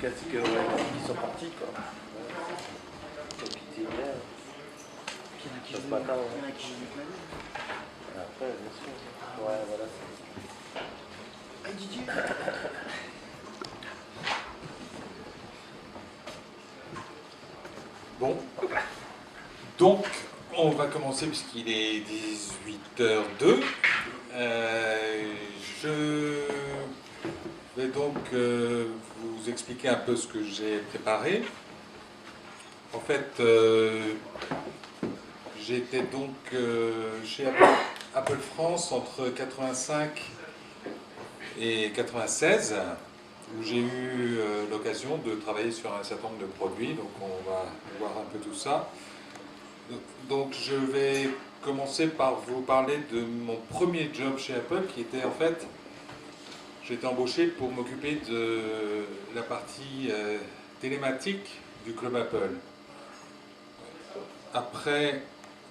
Qu'est-ce que ils sont partis quoi. Ils ont quitté hier. Ce matin. Il y en a qui jouent avec la vie. Après, bien sûr. Ouais, voilà. Ah, Didier. Bon, donc on va commencer puisqu'il est 18h02. Je vais donc vous expliquer un peu ce que j'ai préparé. En fait, j'étais donc chez Apple France entre 85 et 96, où j'ai eu l'occasion de travailler sur un certain nombre de produits, donc on va voir un peu tout ça. Donc je vais commencer par vous parler de mon premier job chez Apple, qui était en fait, j'ai été embauché pour m'occuper de la partie télématique du Club Apple. Après,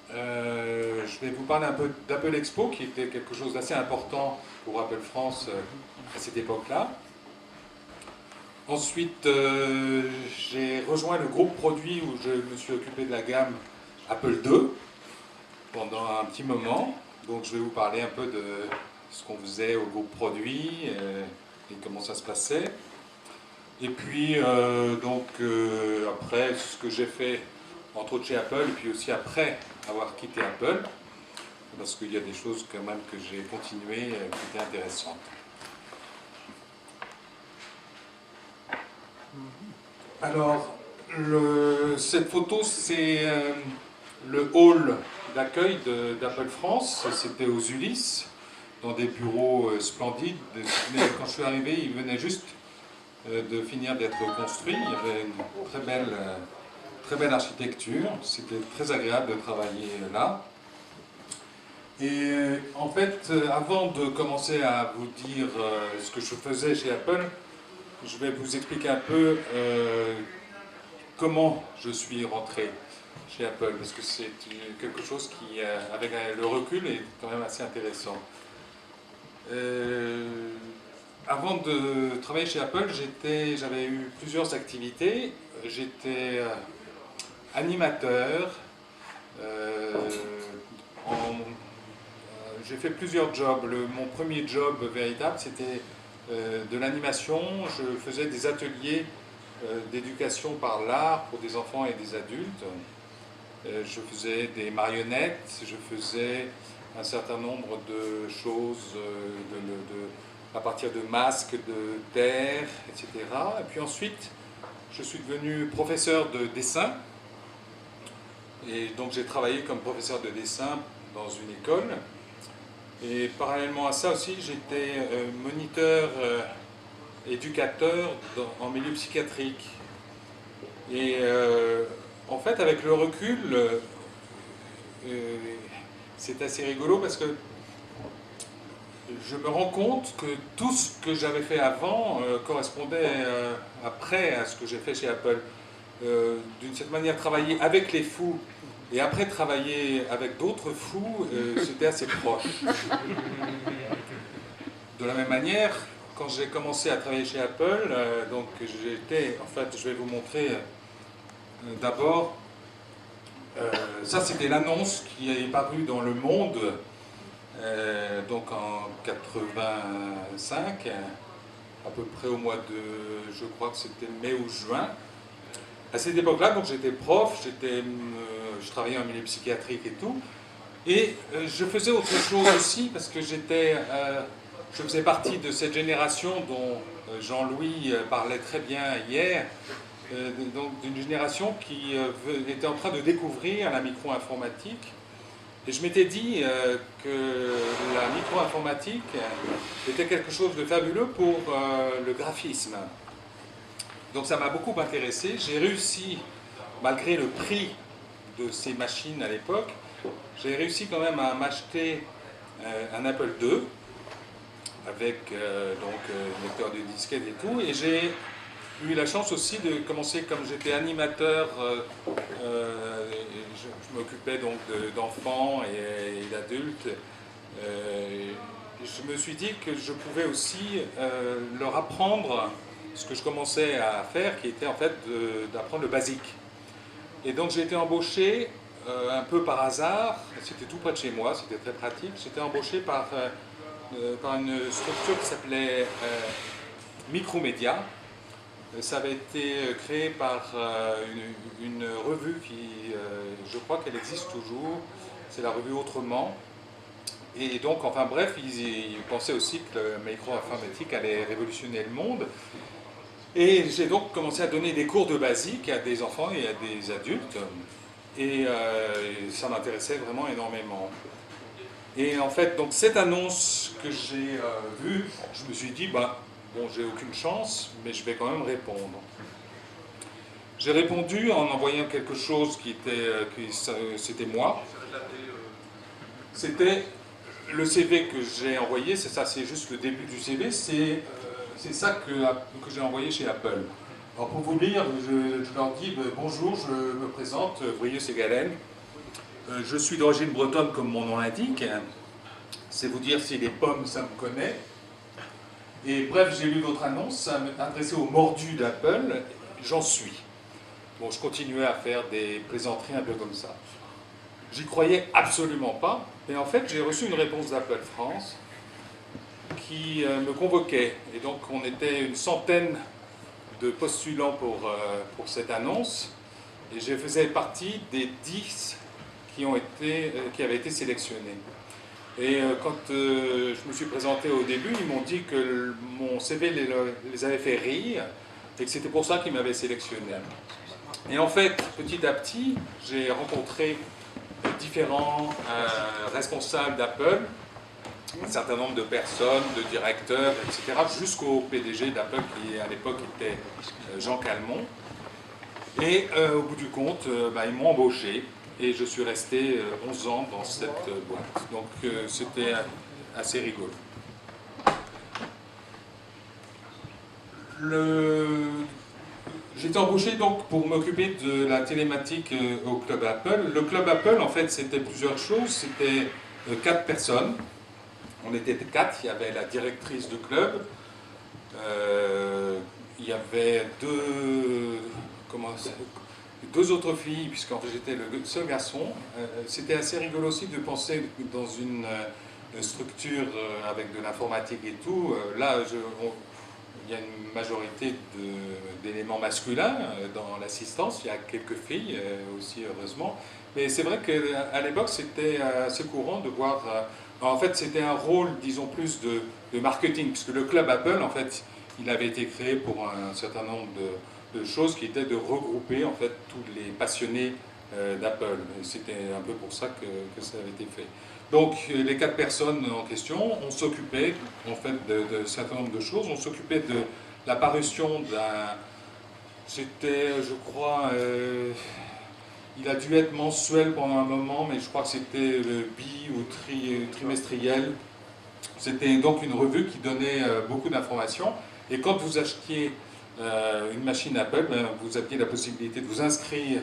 je vais vous parler un peu d'Apple Expo, qui était quelque chose d'assez important pour Apple France à cette époque-là. Ensuite, j'ai rejoint le groupe produit où je me suis occupé de la gamme Apple II pendant un petit moment. Donc je vais vous parler un peu de ce qu'on faisait au groupe produit et comment ça se passait. Et puis, après, ce que j'ai fait, entre autres chez Apple, et puis aussi après avoir quitté Apple, parce qu'il y a des choses quand même que j'ai continué qui étaient intéressantes. Alors, cette photo, c'est le hall d'accueil d'Apple France. C'était aux Ulysses, dans des bureaux splendides. Mais quand je suis arrivé, il venait juste de finir d'être construit. Il y avait une très belle architecture. C'était très agréable de travailler là. Et en fait, avant de commencer à vous dire ce que je faisais chez Apple, je vais vous expliquer un peu comment je suis rentré chez Apple, parce que c'est quelque chose qui, avec le recul, est quand même assez intéressant. Avant de travailler chez Apple, j'avais eu plusieurs activités. J'étais animateur. J'ai fait plusieurs jobs. Mon premier job véritable, c'était de l'animation. Je faisais des ateliers d'éducation par l'art pour des enfants et des adultes. Je faisais des marionnettes, je faisais un certain nombre de choses à partir de masques, de terre, etc. Et puis ensuite, je suis devenu professeur de dessin. Et donc j'ai travaillé comme professeur de dessin dans une école. Et parallèlement à ça aussi, j'étais moniteur, éducateur en milieu psychiatrique. Et en fait, avec le recul, c'est assez rigolo parce que je me rends compte que tout ce que j'avais fait avant correspondait après à ce que j'ai fait chez Apple. D'une certaine manière, travailler avec les fous et après travailler avec d'autres fous, c'était assez proche. De la même manière, quand j'ai commencé à travailler chez Apple, donc j'étais, en fait, je vais vous montrer d'abord, ça c'était l'annonce qui est parue dans Le Monde, donc en 85, à peu près au mois de, je crois que c'était mai ou juin. À cette époque-là, donc j'étais prof, je travaillais en milieu psychiatrique et tout, et je faisais autre chose aussi parce que je faisais partie de cette génération dont Jean-Louis parlait très bien hier, donc d'une génération qui était en train de découvrir la micro-informatique. Et je m'étais dit que la micro-informatique était quelque chose de fabuleux pour le graphisme. Donc ça m'a beaucoup intéressé. J'ai réussi, malgré le prix de ces machines à l'époque, j'ai réussi quand même à m'acheter un Apple II avec lecteur de disquette et tout. Et j'ai eu la chance aussi de commencer, comme j'étais animateur, je m'occupais donc d'enfants et d'adultes. Je me suis dit que je pouvais aussi leur apprendre ce que je commençais à faire, qui était en fait d'apprendre le basique. Et donc j'ai été embauché un peu par hasard, c'était tout près de chez moi, c'était très pratique, j'étais embauché par une structure qui s'appelait Micromédia. Ça avait été créé par une revue qui, je crois qu'elle existe toujours, c'est la revue Autrement. Et donc, enfin bref, ils pensaient aussi que le micro-informatique allait révolutionner le monde. Et j'ai donc commencé à donner des cours de basique à des enfants et à des adultes. Et ça m'intéressait vraiment énormément. Et en fait, donc cette annonce que j'ai vue, je me suis dit, bah, bon, j'ai aucune chance, mais je vais quand même répondre. J'ai répondu en envoyant quelque chose c'était moi. C'était le CV que j'ai envoyé, c'est ça, c'est juste le début du CV, c'est ça que j'ai envoyé chez Apple. Alors pour vous dire, je leur dis bonjour, je me présente, Brieux Ségalen. Je suis d'origine bretonne comme mon nom l'indique. C'est vous dire si les pommes ça me connaît. Et bref, j'ai lu votre annonce, adressée aux mordus d'Apple, j'en suis. Bon, je continuais à faire des plaisanteries un peu comme ça. J'y croyais absolument pas, mais en fait j'ai reçu une réponse d'Apple France qui me convoquait. Et donc on était une centaine de postulants pour cette annonce, et je faisais partie des 10 qui avaient été sélectionnés. Et quand je me suis présenté au début, ils m'ont dit que mon CV les avait fait rire, et que c'était pour ça qu'ils m'avaient sélectionné. Et en fait, petit à petit, j'ai rencontré différents responsables d'Apple, un certain nombre de personnes, de directeurs, etc., jusqu'au PDG d'Apple qui à l'époque était Jean Calmont. Et au bout du compte, ils m'ont embauché et je suis resté 11 ans dans cette boîte. Donc c'était assez rigolo. J'étais embauché donc pour m'occuper de la télématique au Club Apple. Le Club Apple, en fait, c'était plusieurs choses. C'était 4 personnes. On était 4. Il y avait la directrice du club. Il y avait deux autres filles, puisqu'en fait j'étais le seul garçon. C'était assez rigolo aussi de penser dans une structure avec de l'informatique et tout. Là, il y a une majorité d'éléments masculins dans l'assistance, il y a quelques filles aussi heureusement, mais c'est vrai qu'à l'époque c'était assez courant de voir, en fait c'était un rôle disons plus de marketing, puisque le club Apple en fait il avait été créé pour un certain nombre de choses qui étaient de regrouper en fait tous les passionnés d'Apple, c'était un peu pour ça que ça avait été fait. Donc les 4 personnes en question, on s'occupait en fait de certain nombre de choses. On s'occupait de la parution c'était, je crois, il a dû être mensuel pendant un moment, mais je crois que c'était le ou trimestriel. C'était donc une revue qui donnait beaucoup d'informations. Et quand vous achetiez une machine Apple, vous aviez la possibilité de vous inscrire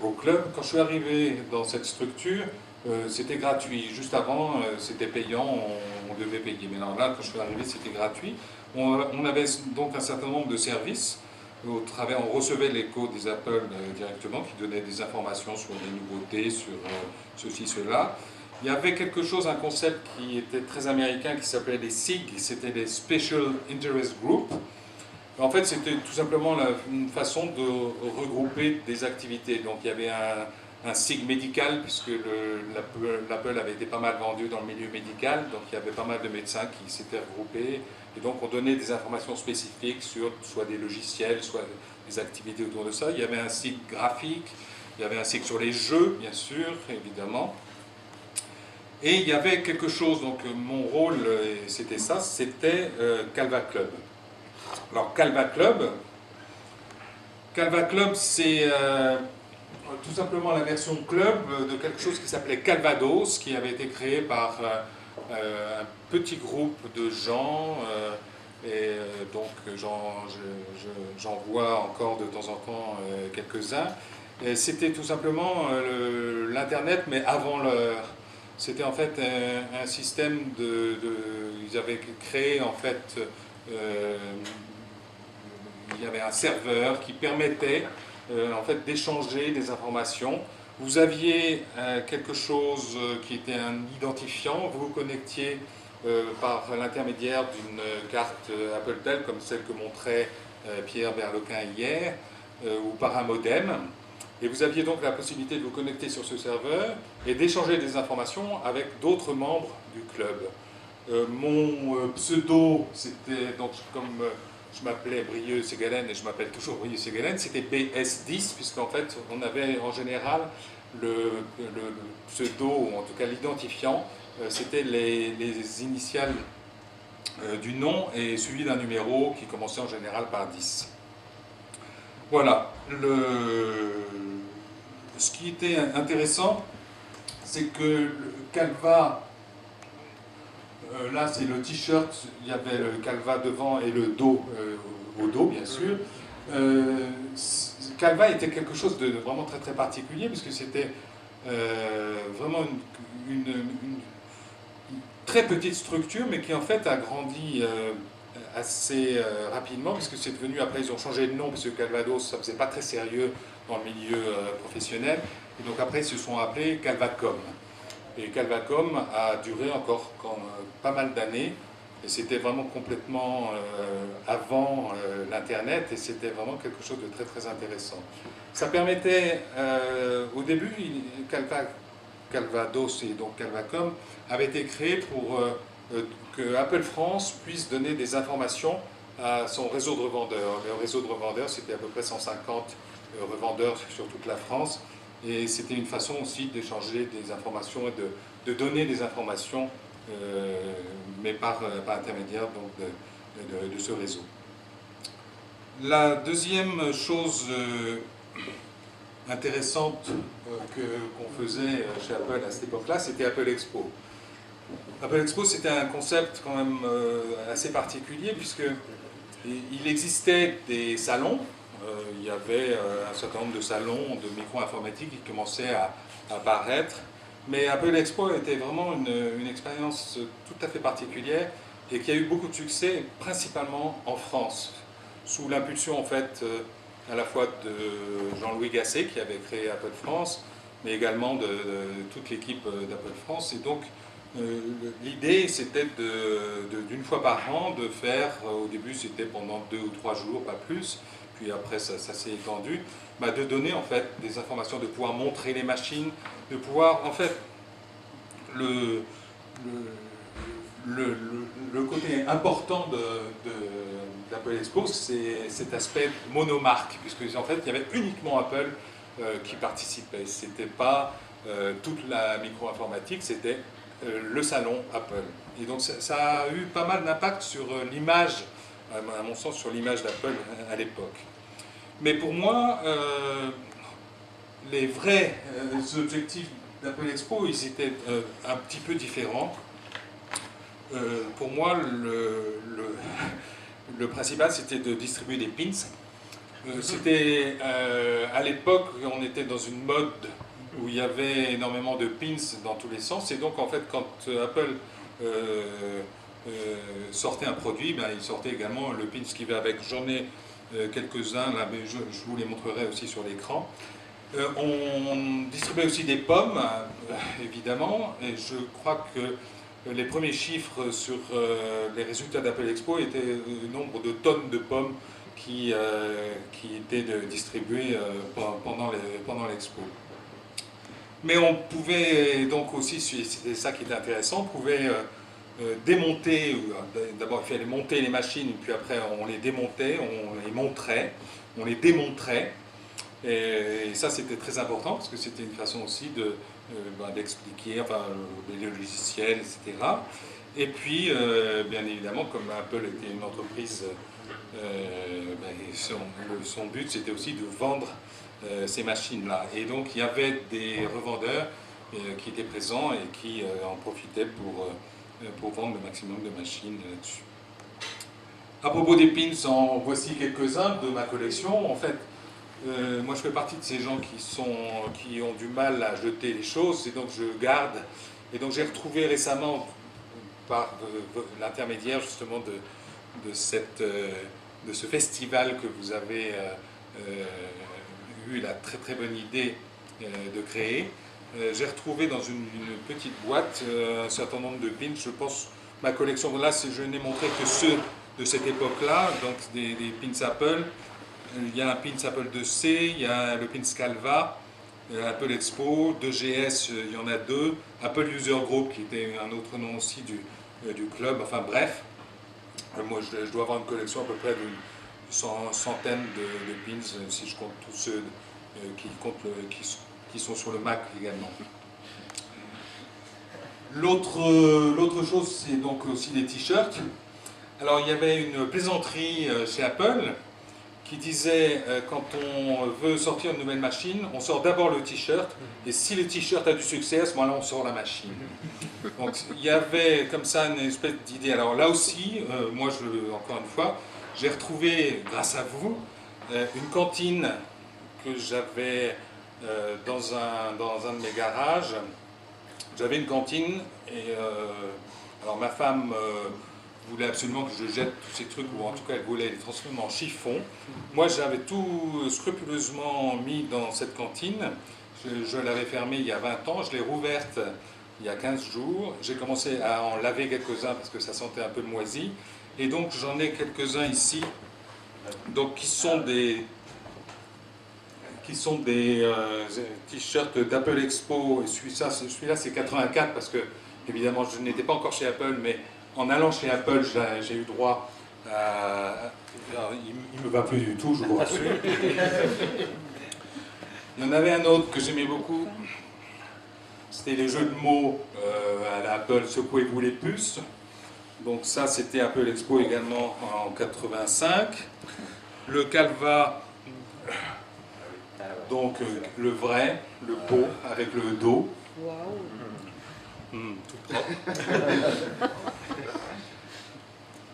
au club. Quand je suis arrivé dans cette structure, c'était gratuit. Juste avant, c'était payant, on devait payer. Mais non, là, quand je suis arrivé, c'était gratuit. On avait donc un certain nombre de services. On recevait l'écho des Apple directement, qui donnait des informations sur les nouveautés, sur ceci, cela. Il y avait quelque chose, un concept qui était très américain, qui s'appelait les SIG, c'était les Special Interest Group. En fait, c'était tout simplement une façon de regrouper des activités. Donc il y avait un SIG médical, puisque l'Apple avait été pas mal vendu dans le milieu médical, donc il y avait pas mal de médecins qui s'étaient regroupés, et donc on donnait des informations spécifiques sur soit des logiciels, soit des activités autour de ça. Il y avait un SIG graphique, il y avait un SIG sur les jeux, bien sûr, évidemment. Et il y avait quelque chose, donc mon rôle, c'était ça, c'était Calva Club. Alors Calva Club, c'est tout simplement la version club de quelque chose qui s'appelait Calvados, qui avait été créé par un petit groupe de gens, et donc j'en vois encore de temps en temps quelques-uns. C'était tout simplement l'Internet, mais avant l'heure. C'était en fait un système ils avaient créé en fait il y avait un serveur qui permettait en fait d'échanger des informations. Vous aviez quelque chose qui était un identifiant, vous vous connectiez par l'intermédiaire d'une carte Appletel comme celle que montrait Pierre Berlequin hier, ou par un modem. Et vous aviez donc la possibilité de vous connecter sur ce serveur et d'échanger des informations avec d'autres membres du club. Mon pseudo, c'était donc comme je m'appelais Brieux Ségalen et je m'appelle toujours Brieux Ségalen, c'était BS10, puisqu'en fait on avait en général le pseudo, ou en tout cas l'identifiant, c'était les initiales du nom et suivi d'un numéro qui commençait en général par 10. Voilà. Ce qui était intéressant, c'est que le Calva, là c'est le t-shirt, il y avait le Calva devant et le dos au dos bien sûr. Calva était quelque chose de vraiment très très particulier puisque c'était vraiment une très petite structure mais qui en fait a grandi assez rapidement puisque c'est devenu, après ils ont changé de nom parce que Calvados ça faisait pas très sérieux dans le milieu professionnel et donc après ils se sont appelés Calvacom. Et Calvacom a duré encore pas mal d'années. Et c'était vraiment complètement avant l'Internet et c'était vraiment quelque chose de très très intéressant. Ça permettait, au début, Calvados et donc Calvacom avaient été créés pour que Apple France puisse donner des informations à son réseau de revendeurs. Le réseau de revendeurs, c'était à peu près 150 revendeurs sur toute la France. Et c'était une façon aussi d'échanger des informations et de donner des informations, mais par intermédiaire donc, de ce réseau. La deuxième chose intéressante qu'on faisait chez Apple à cette époque-là, c'était Apple Expo. Apple Expo, c'était un concept quand même assez particulier, puisqu'il existait des salons. Il y avait un certain nombre de salons de micro-informatique qui commençaient à apparaître. Mais Apple Expo était vraiment une expérience tout à fait particulière et qui a eu beaucoup de succès, principalement en France, sous l'impulsion en fait à la fois de Jean-Louis Gasset qui avait créé Apple France, mais également de toute l'équipe d'Apple France. Et donc l'idée c'était d'une fois par an de faire, au début c'était pendant 2 ou 3 jours, pas plus, puis après ça s'est étendu, de donner en fait des informations, de pouvoir montrer les machines, de pouvoir en fait le côté important d'Apple Expo, c'est cet aspect monomarque, puisque en fait il y avait uniquement Apple qui participait, c'était pas toute la micro-informatique, c'était le salon Apple. Et donc ça a eu pas mal d'impact sur l'image, à mon sens, sur l'image d'Apple à l'époque. Mais pour moi, les vrais objectifs d'Apple Expo, ils étaient un petit peu différents. Pour moi, le principal, c'était de distribuer des pins. C'était à l'époque, on était dans une mode où il y avait énormément de pins dans tous les sens. Et donc, en fait, quand Apple sortait un produit, il sortait également le pins qui va avec. J'en ai quelques-uns, là, mais je vous les montrerai aussi sur l'écran. On distribuait aussi des pommes, évidemment, et je crois que les premiers chiffres sur les résultats d'Apple Expo étaient le nombre de tonnes de pommes qui étaient distribuées pendant l'expo. Mais on pouvait donc aussi, c'était ça qui était intéressant, on pouvait démonter, d'abord il fallait monter les machines, puis après on les démontait, on les montrait, on les démontrait. Et ça c'était très important parce que c'était une façon aussi d'expliquer les logiciels, etc. Et puis, bien évidemment, comme Apple était une entreprise, son but c'était aussi de vendre ces machines-là. Et donc il y avait des revendeurs qui étaient présents et qui en profitaient pour vendre le maximum de machines là-dessus. À propos des pins, en voici quelques-uns de ma collection. En fait, moi je fais partie de ces gens qui ont du mal à jeter les choses et donc je garde. Et donc j'ai retrouvé récemment par l'intermédiaire justement de cette de ce festival que vous avez eu la très très bonne idée de créer. J'ai retrouvé dans une petite boîte un certain nombre de pins. Je pense ma collection, là, je n'ai montré que ceux de cette époque-là, donc des pins Apple. Il y a un pins Apple 2C, il y a le pins Calva, Apple Expo, 2GS, il y en a deux, Apple User Group, qui était un autre nom aussi du club, enfin bref. Moi, je dois avoir une collection à peu près d'une centaine de pins, si je compte tous ceux qui sont sur le Mac également. L'autre chose, c'est donc aussi les t-shirts. Alors, il y avait une plaisanterie chez Apple qui disait quand on veut sortir une nouvelle machine, on sort d'abord le t-shirt, et si le t-shirt a du succès, à ce moment-là, on sort la machine. Donc, il y avait comme ça une espèce d'idée. Alors là aussi, moi, encore une fois, j'ai retrouvé, grâce à vous, une cantine que j'avais dans un de mes garages. J'avais une cantine et alors ma femme voulait absolument que je jette tous ces trucs, ou en tout cas elle voulait les transformer en chiffon. Moi j'avais tout scrupuleusement mis dans cette cantine. Je l'avais fermée il y a 20 ans, je l'ai rouverte il y a 15 jours. J'ai commencé à en laver quelques-uns parce que ça sentait un peu moisi. Et donc j'en ai quelques-uns ici, donc qui sont des t-shirts d'Apple Expo. Et celui-là c'est 84 parce que évidemment je n'étais pas encore chez Apple, mais en allant chez Apple j'ai eu droit à... Il ne me va plus du tout, je vous rassure. Il y en avait un autre que j'aimais beaucoup, c'était les jeux de mots à la Apple, secouez-vous les puces. Donc ça c'était Apple Expo également en 85. Le Calva, donc le vrai, le beau, avec le dos. Tout propre.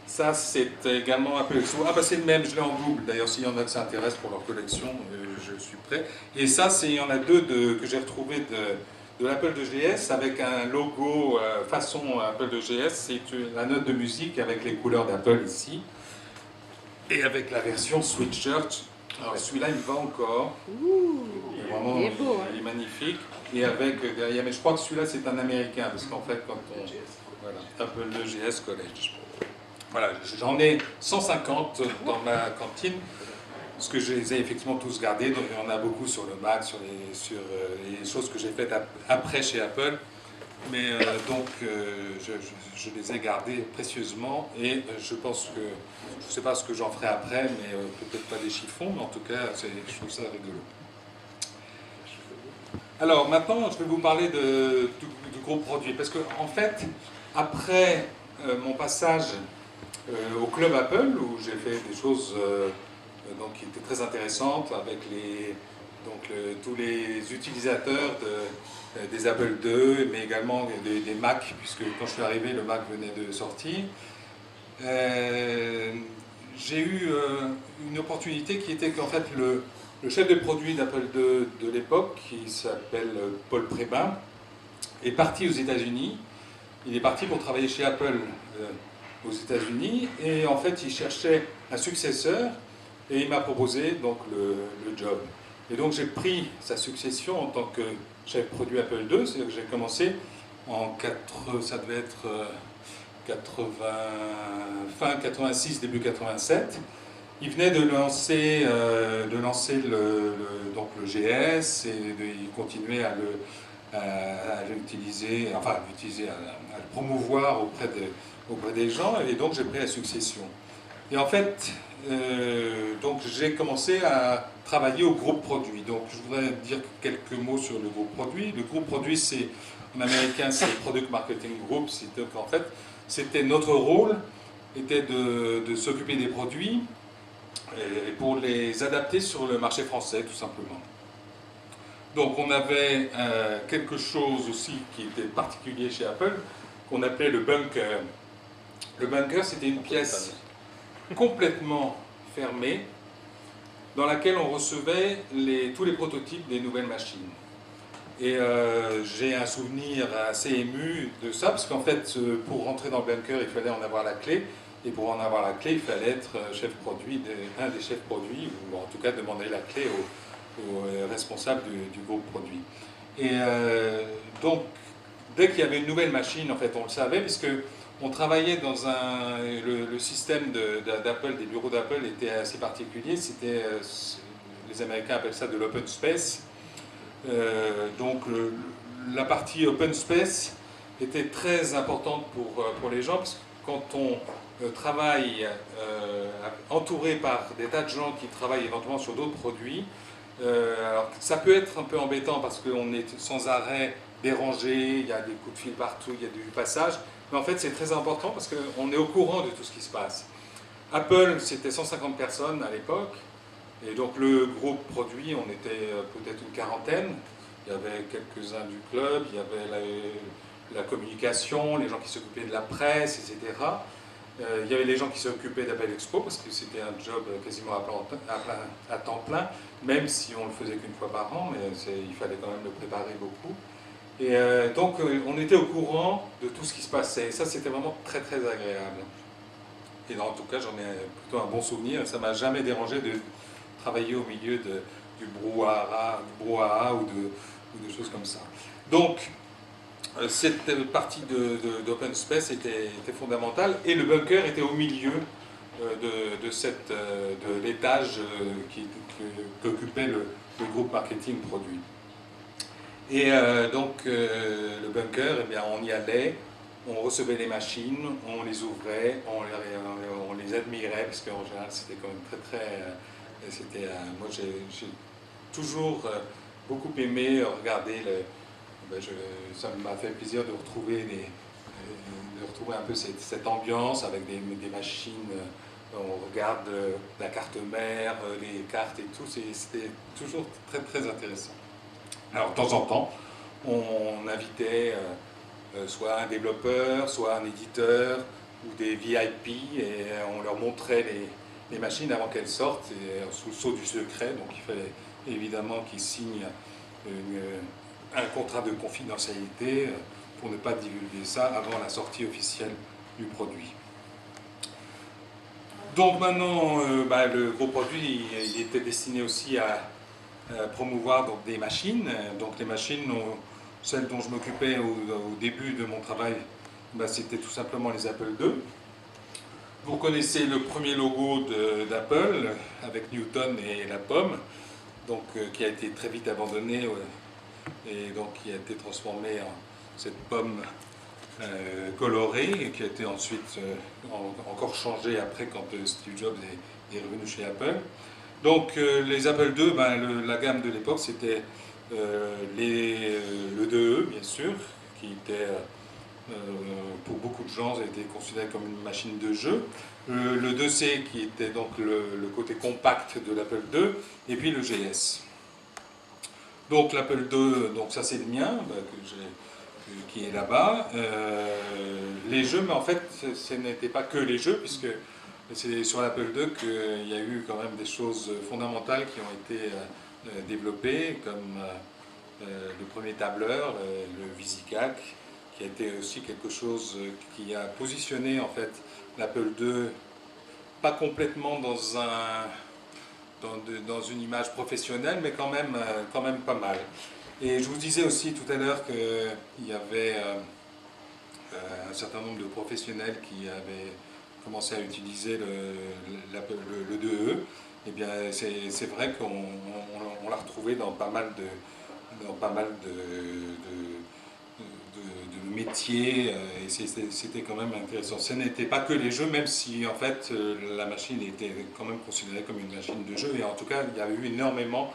Ça c'est également Apple Expo. Ah bah c'est le même, je l'ai en double. D'ailleurs s'il y en a qui s'intéressent pour leur collection, je suis prêt. Et ça, il y en a deux que j'ai retrouvé de l'Apple 2GS avec un logo façon Apple 2GS. C'est la note de musique avec les couleurs d'Apple ici. Et avec la version sweatshirt. Alors celui-là il me va encore. Vraiment, il est beau. Il est magnifique. Et avec derrière, mais je crois que celui-là c'est un américain parce qu'en fait quand on... Voilà, Apple 2GS College. Voilà, j'en ai 150 dans ma cantine. Parce que je les ai effectivement tous gardés, donc il y en a beaucoup sur le Mac, sur les choses que j'ai faites après chez Apple. Mais je les ai gardés précieusement et je pense que, je ne sais pas ce que j'en ferai après, mais peut-être pas des chiffons, mais en tout cas, je trouve ça rigolo. Alors maintenant, je vais vous parler du gros produit, parce qu'en fait, après mon passage au club Apple, où j'ai fait des choses donc, qui étaient très intéressantes avec tous les utilisateurs des Apple II, mais également des Mac, puisque quand je suis arrivé, le Mac venait de sortir. J'ai eu une opportunité qui était qu'en fait le chef de produit d'Apple II de l'époque, qui s'appelle Paul Prébin, est parti aux États-Unis. Il est parti pour travailler chez Apple aux États-Unis, et en fait il cherchait un successeur, et il m'a proposé donc le job. Et donc j'ai pris sa succession en tant que chef produit Apple II, c'est-à-dire que j'ai commencé ça devait être fin 86, début 87. Il venait de lancer donc le GS, et il continuait à l'utiliser, enfin à le promouvoir auprès des gens, et donc j'ai pris la succession. Et en fait, donc j'ai commencé à travailler au groupe produit. Donc je voudrais dire quelques mots sur le groupe produit. Le groupe produit, en américain, c'est Product Marketing Group. Donc en fait, c'était notre rôle, était de s'occuper des produits et pour les adapter sur le marché français, tout simplement. Donc on avait quelque chose aussi qui était particulier chez Apple, qu'on appelait le bunker. Le bunker, c'était une pièce complètement fermée dans laquelle on recevait tous les prototypes des nouvelles machines. Et j'ai un souvenir assez ému de ça, parce qu'en fait, pour rentrer dans le bunker, il fallait en avoir la clé. Et pour en avoir la clé, il fallait être chef produit, un des chefs produits, ou en tout cas demander la clé au responsable du groupe produit. Et donc, dès qu'il y avait une nouvelle machine, en fait, on le savait, puisque on travaillait dans le système d'Apple, des bureaux d'Apple était assez particulier. C'était, les Américains appellent ça de l'open space. Donc, la partie open space était très importante pour les gens, parce que quand on travaille entouré par des tas de gens qui travaillent éventuellement sur d'autres produits, alors ça peut être un peu embêtant parce qu'on est sans arrêt dérangé, il y a des coups de fil partout, il y a du passage, mais en fait c'est très important parce qu'on est au courant de tout ce qui se passe. Apple, c'était 150 personnes à l'époque, et donc le groupe produit, on était peut-être une quarantaine. Il y avait quelques-uns du club, il y avait la communication, les gens qui s'occupaient de la presse, etc. Il y avait les gens qui s'occupaient d'Apple Expo, parce que c'était un job quasiment à temps plein, même si on le faisait qu'une fois par an, mais il fallait quand même le préparer beaucoup. Et donc on était au courant de tout ce qui se passait, et ça c'était vraiment très très agréable. Et en tout cas j'en ai plutôt un bon souvenir, ça ne m'a jamais dérangé de travailler au milieu du brouhaha ou de choses comme ça. Donc, cette partie d'open space était fondamentale, et le bunker était au milieu de l'étage qu'occupait le groupe marketing produit. Et donc, le bunker, eh bien, on y allait, on recevait les machines, on les ouvrait, on les admirait, parce qu'en général, c'était quand même très, très... moi, j'ai toujours beaucoup aimé regarder ça m'a fait plaisir de retrouver un peu cette ambiance avec des machines. On regarde la carte mère, les cartes et tout. C'était toujours très très intéressant. Alors de temps en temps, on invitait soit un développeur, soit un éditeur ou des VIP, et on leur montrait les machines avant qu'elles sortent, et sous le sceau du secret. Donc il fallait évidemment qu'ils signent un contrat de confidentialité pour ne pas divulguer ça avant la sortie officielle du produit. Donc maintenant, le gros produit, il était destiné aussi à promouvoir donc, des machines. Donc les machines, celles dont je m'occupais au début de mon travail, c'était tout simplement les Apple II. Vous connaissez le premier logo d'Apple avec Newton et la pomme, donc, qui a été très vite abandonné et donc qui a été transformé en cette pomme colorée, et qui a été ensuite encore changée après quand Steve Jobs est revenu chez Apple. Donc les Apple II, la gamme de l'époque, c'était le 2E bien sûr, qui était pour beaucoup de gens a été considéré comme une machine de jeu, le 2C qui était donc le côté compact de l'Apple II, et puis le GS. Donc l'Apple II, donc ça c'est le mien, qui est là-bas. Les jeux, mais en fait ce n'était pas que les jeux, puisque c'est sur l'Apple II qu'il y a eu quand même des choses fondamentales qui ont été développées, comme le premier tableur, le VisiCalc, qui a été aussi quelque chose qui a positionné en fait l'Apple II pas complètement dans une image professionnelle, mais quand même pas mal. Et je vous disais aussi tout à l'heure qu'il y avait un certain nombre de professionnels qui avaient commencé à utiliser le 2E. Eh bien, c'est vrai qu'on l'a retrouvé dans pas mal de métiers, et c'était quand même intéressant. Ce n'était pas que les jeux, même si en fait la machine était quand même considérée comme une machine de jeu, et en tout cas il y a eu énormément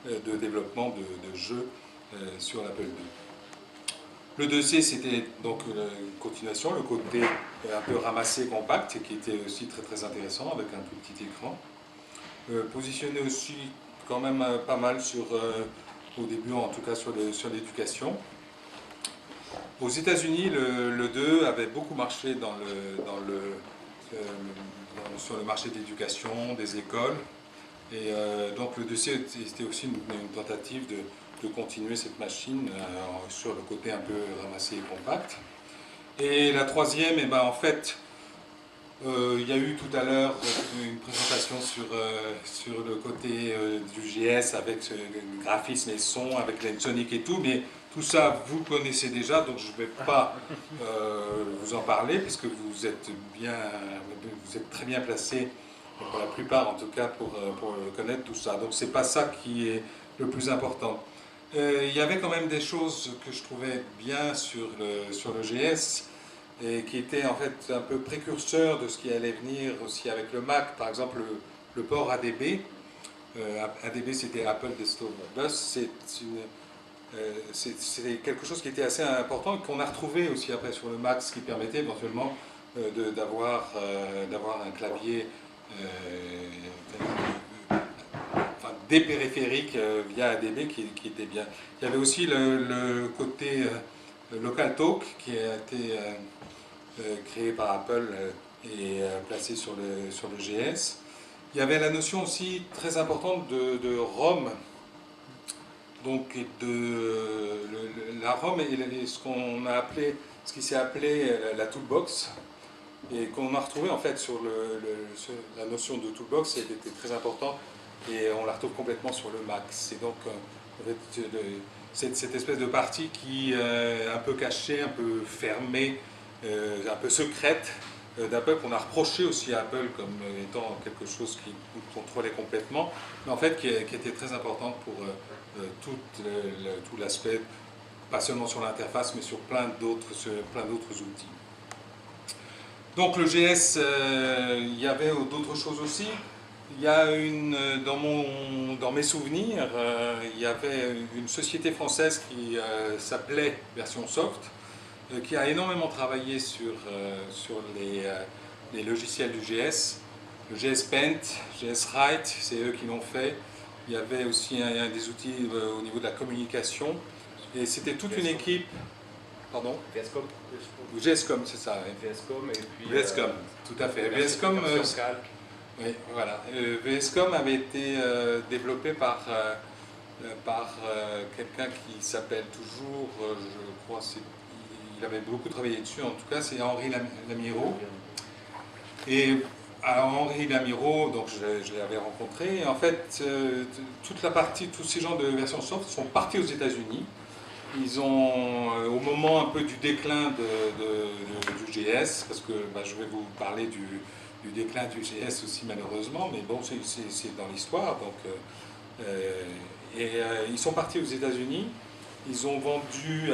de développement de jeux sur l'Apple II. Le 2C, c'était donc une continuation, le côté un peu ramassé, compact, qui était aussi très très intéressant, avec un tout petit écran. Positionné aussi quand même pas mal au début en tout cas sur l'éducation. Aux États-Unis, le 2 avait beaucoup marché sur le marché de l'éducation, des écoles, et donc le 2C était aussi une tentative de continuer cette machine sur le côté un peu ramassé et compact. Et la troisième, eh ben, en fait, il y a eu tout à l'heure une présentation sur le côté du GS avec le graphisme et son, avec l'Ensonic et tout, mais tout ça vous connaissez déjà, donc je ne vais pas vous en parler, puisque vous êtes très bien placé, pour la plupart en tout cas, pour connaître tout ça. Donc c'est pas ça qui est le plus important. Il y avait quand même des choses que je trouvais bien sur le GS, et qui était en fait un peu précurseur de ce qui allait venir aussi avec le Mac. Par exemple, le port ADB. ADB, c'était Apple Desktop Bus. C'est quelque chose qui était assez important et qu'on a retrouvé aussi après sur le Mac, ce qui permettait éventuellement d'avoir un clavier, enfin, des périphériques via ADB qui était bien. Il y avait aussi le côté Local Talk qui a été créé par Apple et placé sur le GS. Il y avait la notion aussi très importante de ROM. Donc la ROM est ce qui s'est appelé la toolbox, et qu'on a retrouvé en fait sur la notion de toolbox, elle était très importante, et on la retrouve complètement sur le Mac. C'est donc en fait, cette espèce de partie qui est un peu cachée, un peu fermée, un peu secrète d'Apple, qu'on a reproché aussi à Apple comme étant quelque chose qui nous contrôlait complètement, mais en fait qui était très importante pour tout l'aspect, pas seulement sur l'interface, mais sur plein d'autres outils. Donc le GS, il y avait d'autres choses aussi. Il y a dans mes souvenirs, il y avait une société française qui s'appelait Version Soft, qui a énormément travaillé sur les logiciels du GS. Le GS Paint, GS Write, c'est eux qui l'ont fait. Il y avait aussi des outils au niveau de la communication. Et c'était toute une équipe. Pardon ? VSCOM. GSCOM, c'est ça. Oui. VSCOM et puis. VSCOM, tout à fait. VSCOM, oui, voilà. VSCOM avait été développé par quelqu'un qui s'appelle toujours, je crois, il avait beaucoup travaillé dessus, en tout cas, c'est Henri Lamiraud. Et alors, Henri Lamiraud, donc je l'avais rencontré, et en fait, tous ces gens de version soft sont partis aux États-Unis. Ils ont, au moment un peu du déclin du GS, parce que je vais vous parler du déclin du GS aussi malheureusement, mais bon, c'est dans l'histoire. Donc, ils sont partis aux États-Unis. Ils ont vendu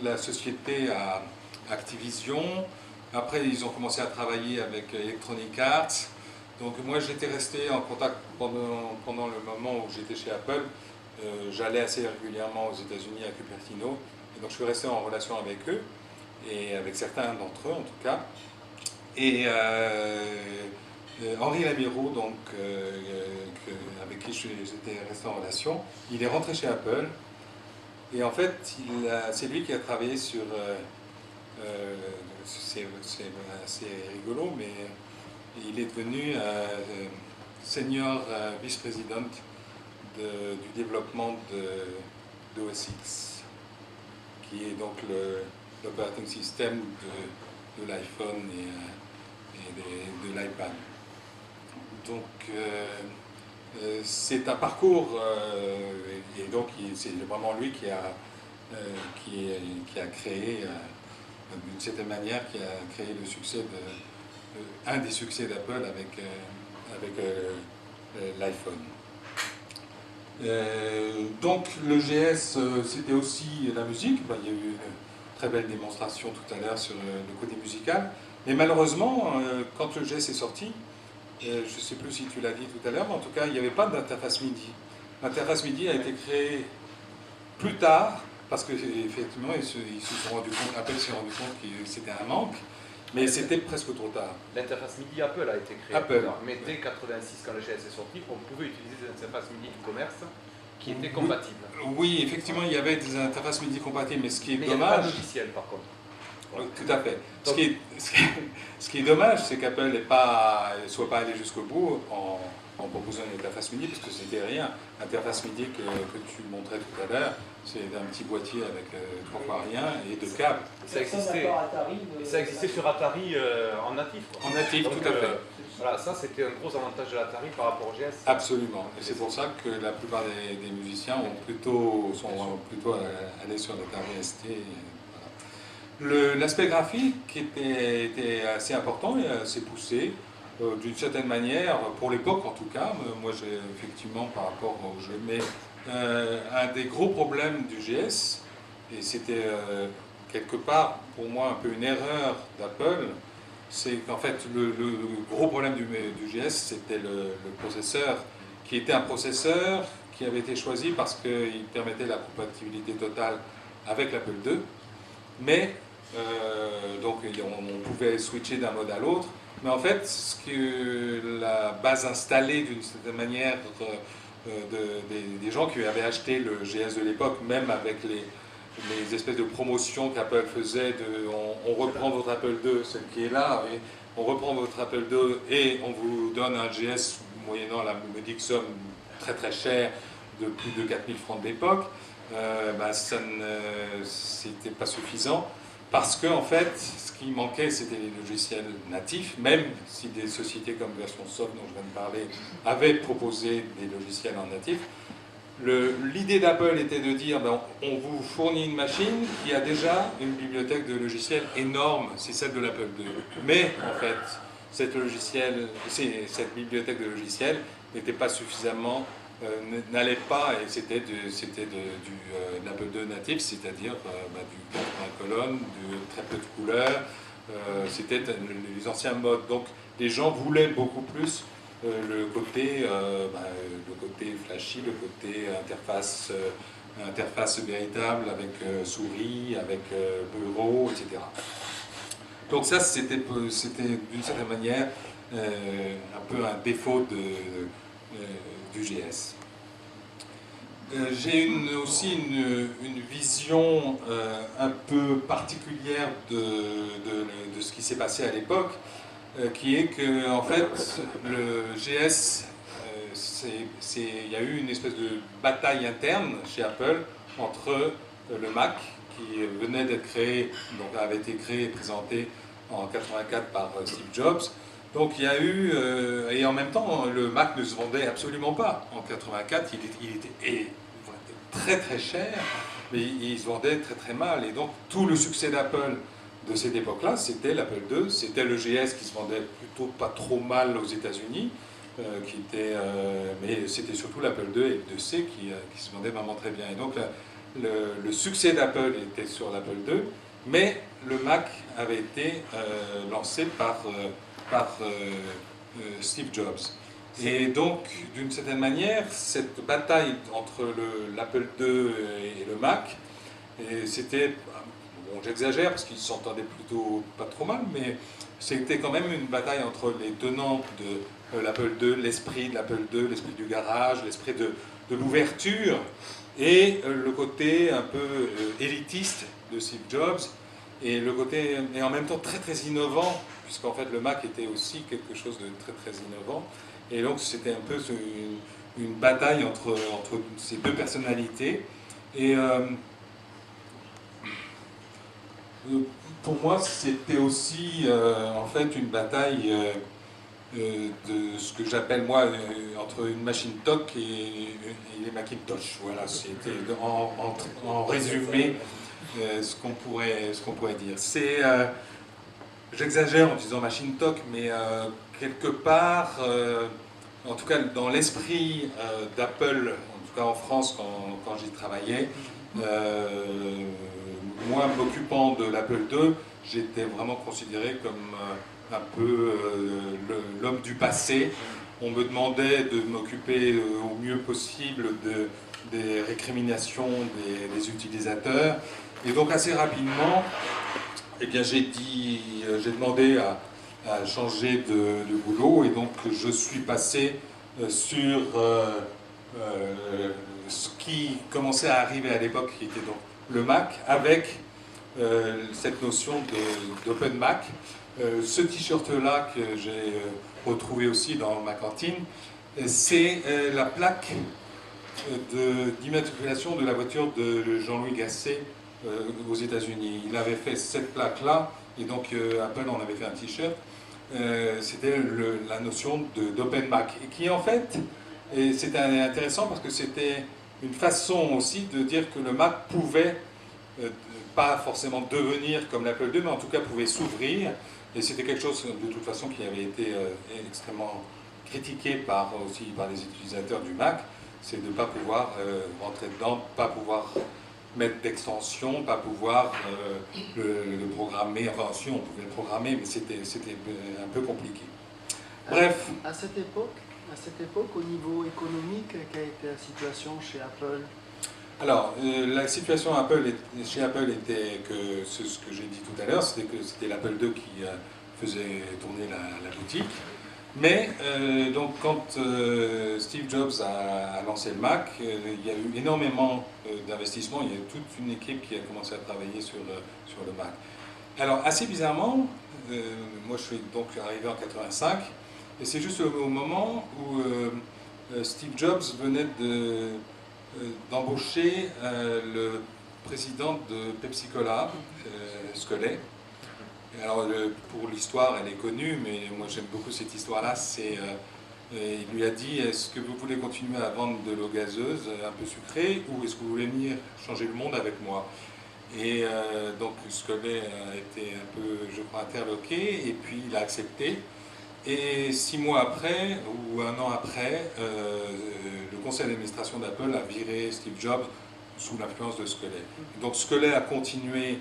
la société à Activision. Après, ils ont commencé à travailler avec Electronic Arts. Donc moi, j'étais resté en contact pendant le moment où j'étais chez Apple. J'allais assez régulièrement aux États-Unis à Cupertino. Et donc je suis resté en relation avec eux, et avec certains d'entre eux en tout cas. Et Henri Lamiraud, donc, avec qui j'étais resté en relation, il est rentré chez Apple. Et en fait, c'est lui qui a travaillé sur... c'est assez rigolo, mais il est devenu senior vice-président du développement d'OS X, qui est donc l'operating system de l'iPhone et de l'iPad. Donc c'est un parcours, et donc c'est vraiment lui qui a créé, d'une certaine manière, qui a créé le succès un des succès d'Apple avec l'iPhone. Donc le GS, c'était aussi la musique. Il y a eu une très belle démonstration tout à l'heure sur le côté musical. Mais malheureusement, quand le GS est sorti, je ne sais plus si tu l'as dit tout à l'heure, mais en tout cas, il n'y avait pas d'interface MIDI. L'interface MIDI a été créée plus tard, parce qu'effectivement, ils se sont rendus compte, Apple s'est rendu compte que c'était un manque, mais c'était presque trop tard. L'interface MIDI Apple a été créée. Apple. Mais dès 86, quand le GS est sorti, on pouvait utiliser des interfaces MIDI e-commerce qui étaient compatibles. Oui, effectivement, il y avait des interfaces MIDI compatibles, mais ce qui est mais dommage... il n'y avait pas de logiciel, par contre. Voilà. Tout à fait. Donc, ce qui est dommage, c'est qu'Apple ne soit pas allé jusqu'au bout en proposant une interface MIDI, parce que c'était rien. L'interface MIDI que tu montrais tout à l'heure, c'est un petit boîtier avec 3 fois rien et 2 câbles. Ça existait, et ça existait sur Atari en natif. Quoi. En natif, Donc, tout à fait. Voilà, ça c'était un gros avantage de l'Atari par rapport au GS. Absolument. Et c'est pour ça que la plupart des musiciens sont plutôt allés sur l'Atari ST. Voilà. L'aspect graphique était assez important et assez poussé. D'une certaine manière, pour l'époque en tout cas, moi j'ai effectivement par rapport au jeu, mais un des gros problèmes du GS, et c'était quelque part pour moi un peu une erreur d'Apple, c'est qu'en fait le gros problème du GS c'était le processeur, qui était un processeur qui avait été choisi parce qu'il permettait la compatibilité totale avec l'Apple II, mais donc on pouvait switcher d'un mode à l'autre. Mais en fait, ce que la base installée d'une certaine manière des gens qui avaient acheté le GS de l'époque, même avec les espèces de promotions qu'Apple faisait, on reprend votre Apple II, celle qui est là, et on reprend votre Apple II et on vous donne un GS moyennant la modique somme très très chère de plus de 4000 francs de l'époque, ça c'était pas suffisant. Parce que en fait, ce qui manquait, c'était les logiciels natifs, même si des sociétés comme VersionSoft, dont je viens de parler, avaient proposé des logiciels en natif. L'idée d'Apple était de dire, on vous fournit une machine qui a déjà une bibliothèque de logiciels énorme, c'est celle de l'Apple II. Mais en fait, cette bibliothèque de logiciels n'était pas suffisamment n'allait pas, et c'était de l'Apple II natif, c'est-à-dire du 80 colonnes, de très peu de couleurs, c'était les anciens modes. Donc les gens voulaient beaucoup plus le côté flashy, le côté interface véritable avec souris, avec bureau, etc. Donc ça, c'était d'une certaine manière un peu un défaut du GS. J'ai aussi une vision un peu particulière de ce qui s'est passé à l'époque, qui est que en fait le GS, il y a eu une espèce de bataille interne chez Apple entre le Mac qui venait d'être créé, donc avait été créé et présenté en 84 par Steve Jobs. Donc il y a eu, et en même temps, le Mac ne se vendait absolument pas. En 84, il était très très cher, mais il se vendait très très mal. Et donc tout le succès d'Apple de cette époque-là, c'était l'Apple II, c'était le GS qui se vendait plutôt pas trop mal aux États-Unis, mais c'était surtout l'Apple II et le IIc qui se vendaient vraiment très bien. Et donc le succès d'Apple était sur l'Apple II, mais le Mac avait été lancé par Steve Jobs. Et donc, d'une certaine manière, cette bataille entre l'Apple II et le Mac, c'était, bon, j'exagère parce qu'ils s'entendaient plutôt pas trop mal, mais c'était quand même une bataille entre les tenants de l'Apple II, l'esprit de l'Apple II, l'esprit du garage, l'esprit de l'ouverture, et le côté un peu élitiste de Steve Jobs, et le côté, et en même temps très très innovant, puisqu'en fait le Mac était aussi quelque chose de très très innovant, et donc c'était un peu une bataille entre ces deux personnalités, et pour moi c'était aussi en fait une bataille de ce que j'appelle moi entre une machine TOC et les Macintosh. Voilà, c'était en résumé ce qu'on pourrait dire. C'est, j'exagère en disant machine TOC, mais quelque part, en tout cas dans l'esprit d'Apple, en tout cas en France quand j'y travaillais, moi m'occupant de l'Apple II, j'étais vraiment considéré comme un peu l'homme du passé. On me demandait de m'occuper au mieux possible des récriminations des utilisateurs. Et donc assez rapidement, eh bien, j'ai demandé à changer de boulot, et donc je suis passé sur ce qui commençait à arriver à l'époque, qui était donc le Mac, avec cette notion d'Open Mac. Ce t-shirt-là que j'ai retrouvé aussi dans ma cantine, c'est la plaque d'immatriculation de la voiture de Jean-Louis Gasset aux États-Unis. Il avait fait cette plaque-là, et donc Apple en avait fait un t-shirt. C'était la notion d'Open Mac, et qui en fait, et c'était intéressant parce que c'était une façon aussi de dire que le Mac pouvait pas forcément devenir comme l'Apple II, mais en tout cas pouvait s'ouvrir, et c'était quelque chose de toute façon qui avait été extrêmement critiqué aussi par les utilisateurs du Mac, c'est de ne pas pouvoir rentrer dedans, pas pouvoir mettre d'extension, pas pouvoir le programmer, enfin si on pouvait le programmer, mais c'était un peu compliqué. Bref. À cette époque, au niveau économique, quelle a été la situation chez Apple? Alors, la situation chez Apple était que ce que j'ai dit tout à l'heure, c'était que c'était l'Apple II qui faisait tourner la boutique. Mais donc quand Steve Jobs a lancé le Mac, il y a eu énormément d'investissements, il y a eu toute une équipe qui a commencé à travailler sur le Mac. Alors assez bizarrement, moi je suis donc arrivé en 85, et c'est juste au moment où Steve Jobs venait d'embaucher le président de Pepsi Cola, Sculley. Alors pour l'histoire, elle est connue, mais moi j'aime beaucoup cette histoire-là. Il lui a dit: est-ce que vous voulez continuer à vendre de l'eau gazeuse un peu sucrée, ou est-ce que vous voulez venir changer le monde avec moi? Et donc Sculley a été un peu, je crois, interloqué, et puis il a accepté. Et 6 mois après, ou 1 an après, le conseil d'administration d'Apple a viré Steve Jobs sous l'influence de Sculley. Donc Sculley a continué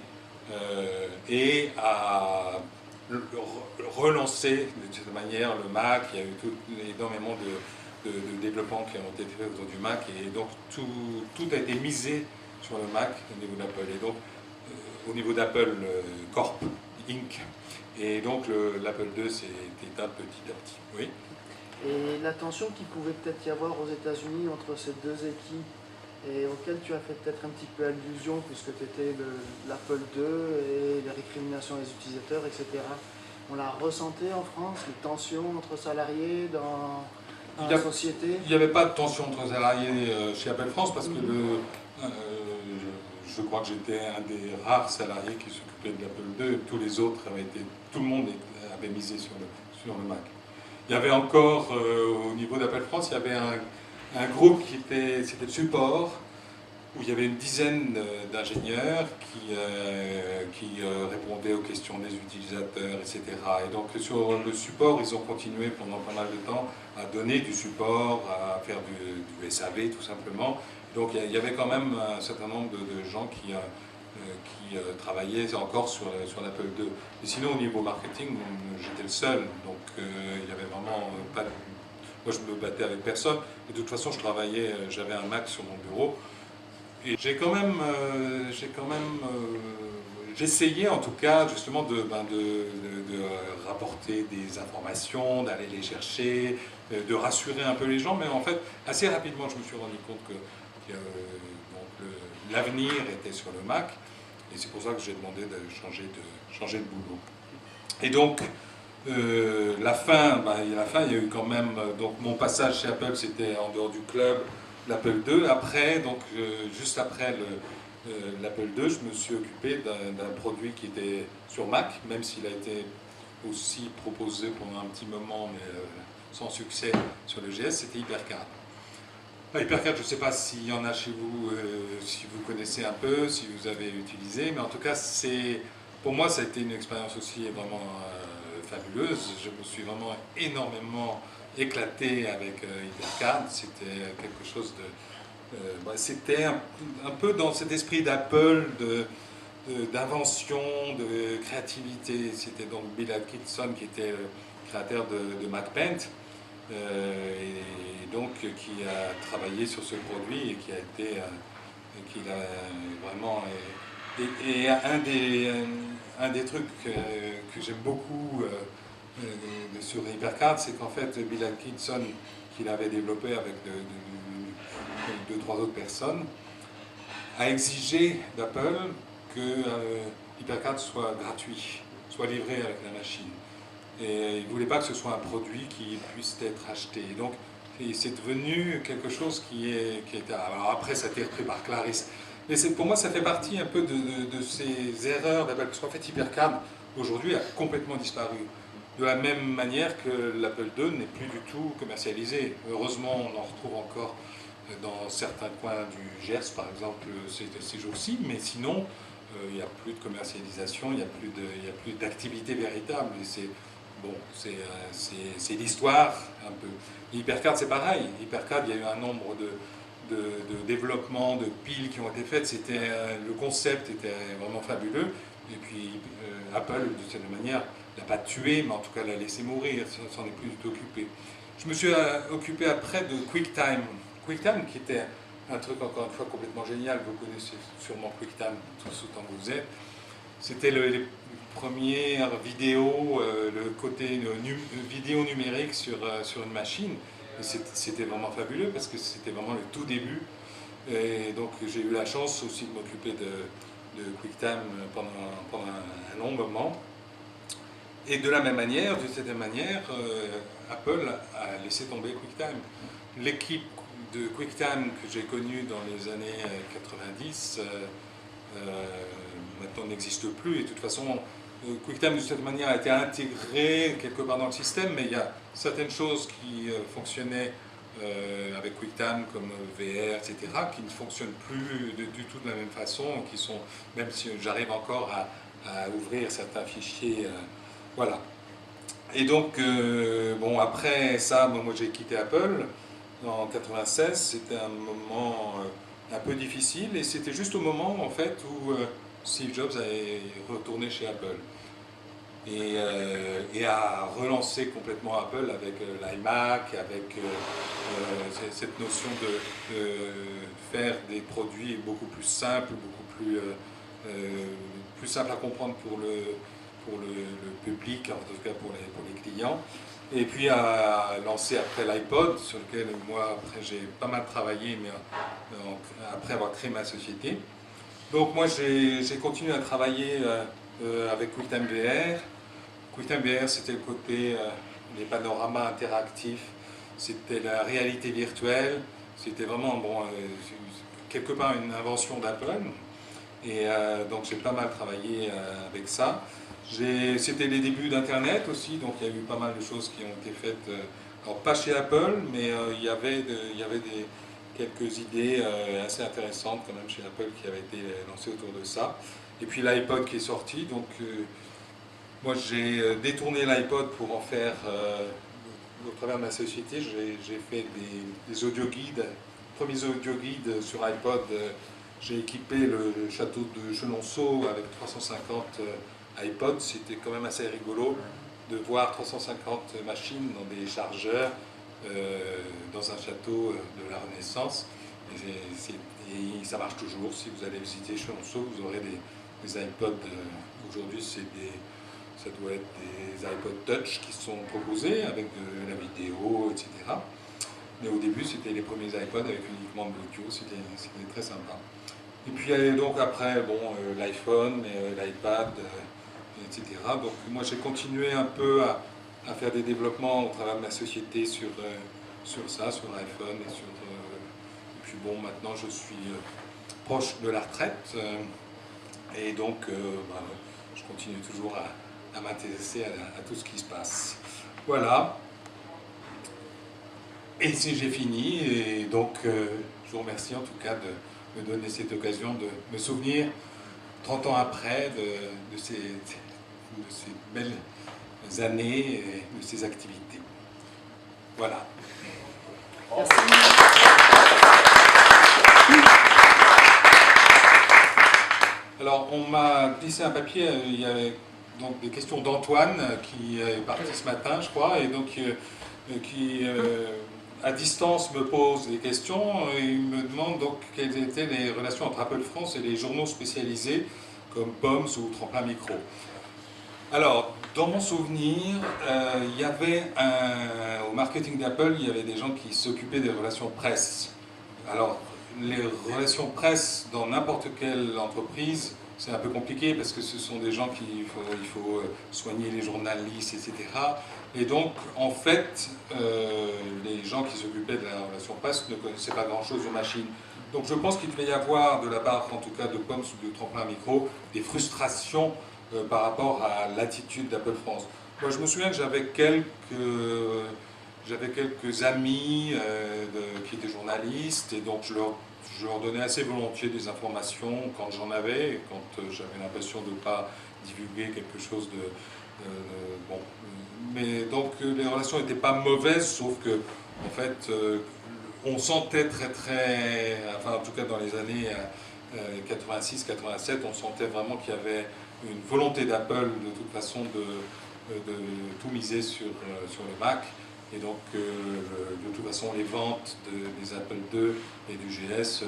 et à relancer de cette manière le Mac. Il y a eu énormément de développements qui ont été faits autour du Mac, et donc tout a été misé sur le Mac au niveau d'Apple, et donc au niveau d'Apple Corp, Inc. Et donc l'Apple II s'est éteint petit à petit. Oui. Et la tension qu'il pouvait peut-être y avoir aux États-Unis entre ces deux équipes, et auquel tu as fait peut-être un petit peu allusion, puisque tu étais l'Apple II et les récriminations des utilisateurs, etc. On l'a ressenti en France, les tensions entre salariés dans la société? Il n'y avait pas de tension entre salariés chez Apple France, parce que je crois que j'étais un des rares salariés qui s'occupait de l'Apple II. Tous les autres tout le monde avait misé sur le Mac. Il y avait encore, au niveau d'Apple France, il y avait un groupe c'était le support, où il y avait une dizaine d'ingénieurs qui répondaient aux questions des utilisateurs, etc. Et donc sur le support, ils ont continué pendant pas mal de temps à donner du support, à faire du SAV tout simplement. Donc il y avait quand même un certain nombre de gens qui travaillaient encore sur l'Apple II. Et sinon, au niveau marketing, j'étais le seul, donc il n'y avait vraiment pas de... Moi, je me battais avec personne. Et de toute façon, j'avais un Mac sur mon bureau. Et j'essayais en tout cas justement de rapporter des informations, d'aller les chercher, de rassurer un peu les gens. Mais en fait, assez rapidement, je me suis rendu compte que l'avenir était sur le Mac. Et c'est pour ça que j'ai demandé de changer de boulot. Et donc, la fin, il y a eu quand même, donc mon passage chez Apple, c'était en dehors du club, l'Apple II. Après, donc juste après l'Apple II, je me suis occupé d'un produit qui était sur Mac, même s'il a été aussi proposé pendant un petit moment, mais sans succès sur le GS, c'était HyperCard. HyperCard, je ne sais pas s'il y en a chez vous, si vous connaissez un peu, si vous avez utilisé, mais en tout cas, pour moi, ça a été une expérience aussi vraiment fabuleuse. Je me suis vraiment énormément éclaté avec HyperCard. C'était quelque chose c'était un peu dans cet esprit d'Apple, d'invention, de créativité. C'était donc Bill Atkinson qui était le créateur de MacPaint. Et donc qui a travaillé sur ce produit et qui a vraiment et un des trucs que j'aime beaucoup sur HyperCard, c'est qu'en fait Bill Atkinson, qu'il avait développé avec 2-3 autres personnes, a exigé d'Apple que HyperCard soit gratuit, soit livré avec la machine. Et il ne voulait pas que ce soit un produit qui puisse être acheté. Et donc, Et c'est devenu quelque chose qui était... Alors après, ça a été repris par Clarisse. Mais pour moi, ça fait partie un peu de ces erreurs d'Apple. Parce qu'en fait, HyperCard, aujourd'hui, a complètement disparu. De la même manière que l'Apple II n'est plus du tout commercialisé. Heureusement, on en retrouve encore dans certains coins du Gers, par exemple, ces jours-ci. Mais sinon, il n'y a plus de commercialisation, il n'y a plus d'activité véritable. Et c'est l'histoire un peu. HyperCard, c'est pareil. HyperCard, il y a eu un nombre de développements, de piles qui ont été faites. Le concept était vraiment fabuleux. Et puis Apple, de cette manière, l'a pas tué, mais en tout cas l'a laissé mourir, s'en est plus du tout occupé. Je me suis occupé après de QuickTime. QuickTime qui était un truc encore une fois complètement génial, vous connaissez sûrement QuickTime tous autant que vous êtes. C'était les premières vidéos, le côté vidéo numérique sur une machine. C'était vraiment fabuleux parce que c'était vraiment le tout début. Et donc j'ai eu la chance aussi de m'occuper de QuickTime pendant un long moment. Et de la même manière, de cette manière, Apple a laissé tomber QuickTime. L'équipe de QuickTime que j'ai connue dans les années 90, maintenant n'existe plus. Et de toute façon, QuickTime de cette manière a été intégré quelque part dans le système, mais il y a certaines choses qui fonctionnaient avec QuickTime comme VR, etc., qui ne fonctionnent plus du tout de la même façon, qui sont, même si j'arrive encore à ouvrir certains fichiers, voilà. Et donc, bon, après ça, moi j'ai quitté Apple en 96, c'était un moment un peu difficile, et c'était juste au moment, en fait, où Steve Jobs est retourné chez Apple. Et a relancé complètement Apple avec l'iMac, avec cette notion de faire des produits beaucoup plus simples, beaucoup plus simples à comprendre pour le public, en tout cas pour les clients. Et puis a lancé après l'iPod, sur lequel moi après j'ai pas mal travaillé, mais après avoir créé ma société. Donc moi j'ai continué à travailler avec QuickTime VR. QuickTime VR, c'était le côté des panoramas interactifs, c'était la réalité virtuelle, c'était vraiment quelque part une invention d'Apple. Et donc j'ai pas mal travaillé avec ça. C'était les débuts d'Internet aussi, donc il y a eu pas mal de choses qui ont été faites, alors pas chez Apple, mais il y avait quelques idées assez intéressantes quand même chez Apple qui avaient été lancées autour de ça. Et puis l'iPod qui est sorti, donc moi j'ai détourné l'iPod pour en faire, au travers de ma société, j'ai fait des audio-guides, premiers audio-guides sur iPod. J'ai équipé le château de Chenonceau avec 350 iPods. C'était quand même assez rigolo de voir 350 machines dans des chargeurs dans un château de la Renaissance. Et ça marche toujours. Si vous allez visiter Chenonceau, vous aurez des iPods. Aujourd'hui, ça doit être des iPod Touch qui sont proposés avec de la vidéo, etc. Mais au début, c'était les premiers iPods avec uniquement de l'audio. C'était très sympa. Et puis donc après, bon, l'iPhone, l'iPad, etc. Donc moi j'ai continué un peu à faire des développements au travers de ma société sur ça, sur l'iPhone et et puis bon, maintenant je suis proche de la retraite et donc je continue toujours à m'intéresser à tout ce qui se passe. Voilà. Et si j'ai fini, et donc je vous remercie en tout cas de me donner cette occasion de me souvenir 30 ans après de ces belles années et de ces activités. Voilà. Merci. Alors on m'a glissé un papier, il y avait donc des questions d'Antoine qui est parti ce matin je crois, et donc qui à distance me pose des questions et il me demande donc quelles étaient les relations entre Apple France et les journaux spécialisés comme POMS ou Tremplin Micro. Alors, dans mon souvenir, il y avait au marketing d'Apple, il y avait des gens qui s'occupaient des relations presse. Alors, les relations presse dans n'importe quelle entreprise c'est un peu compliqué parce que ce sont des gens il faut soigner les journalistes, etc. Et donc, en fait, les gens qui s'occupaient de la relation presse ne connaissaient pas grand-chose aux machines. Donc je pense qu'il devait y avoir, de la part en tout cas de POMS ou de Tremplin Micro, des frustrations par rapport à l'attitude d'Apple France. Moi je me souviens que j'avais quelques amis qui étaient journalistes, et donc je leur donnais assez volontiers des informations quand j'en avais, et quand j'avais l'impression de ne pas divulguer quelque chose bon. Mais donc les relations n'étaient pas mauvaises, sauf que en fait on sentait enfin en tout cas dans les années 86-87, on sentait vraiment qu'il y avait une volonté d'Apple de toute façon de tout miser sur le Mac. Et donc, de toute façon, les ventes des Apple II et du GS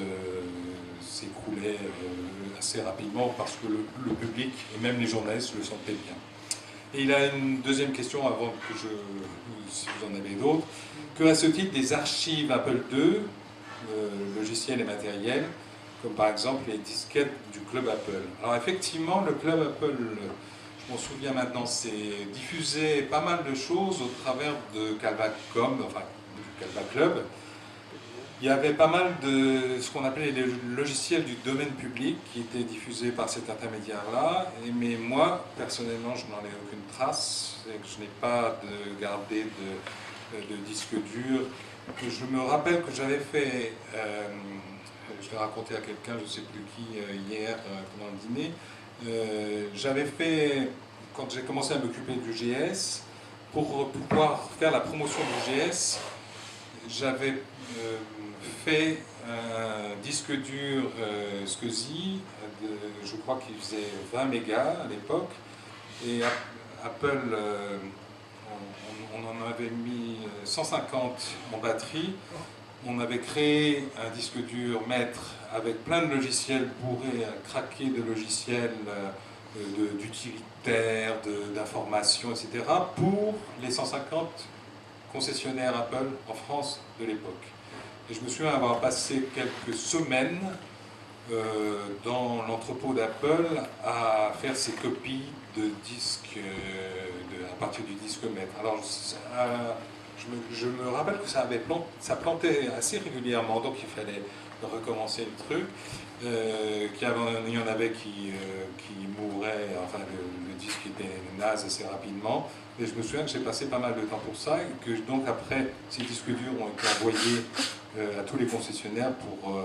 s'écroulaient assez rapidement parce que le public et même les journalistes le sentaient bien. Et il a une deuxième question avant que si vous en avez d'autres. Que reste-t-il des archives Apple II, logiciels et matériels, comme par exemple les disquettes du Club Apple? Alors effectivement, le Club Apple, je m'en souviens maintenant, c'est diffusé pas mal de choses au travers de Calva.com, enfin du Calva Club. Il y avait pas mal de ce qu'on appelait les logiciels du domaine public qui étaient diffusés par cet intermédiaire-là. Mais moi, personnellement, je n'en ai aucune trace. Et que je n'ai pas gardé de disque dur. Je me rappelle que j'avais fait, je l'ai raconté à quelqu'un, je ne sais plus qui, hier pendant le dîner, j'avais fait, quand j'ai commencé à m'occuper du GS, pour pouvoir faire la promotion du GS, j'avais fait un disque dur SCSI, je crois qu'il faisait 20 mégas à l'époque, et Apple, on en avait mis 150 en batterie. On avait créé un disque dur maître avec plein de logiciels bourrés, craqués de logiciels d'utilitaires, d'informations, etc. pour les 150 concessionnaires Apple en France de l'époque. Et je me souviens avoir passé quelques semaines dans l'entrepôt d'Apple à faire ces copies de disques à partir du disque maître. Alors je me rappelle que ça plantait assez régulièrement, donc il fallait recommencer le truc. Il y en avait qui mouraient, enfin le disque était naze assez rapidement. Et je me souviens que j'ai passé pas mal de temps pour ça, et que donc après, ces disques durs ont été envoyés à tous les concessionnaires pour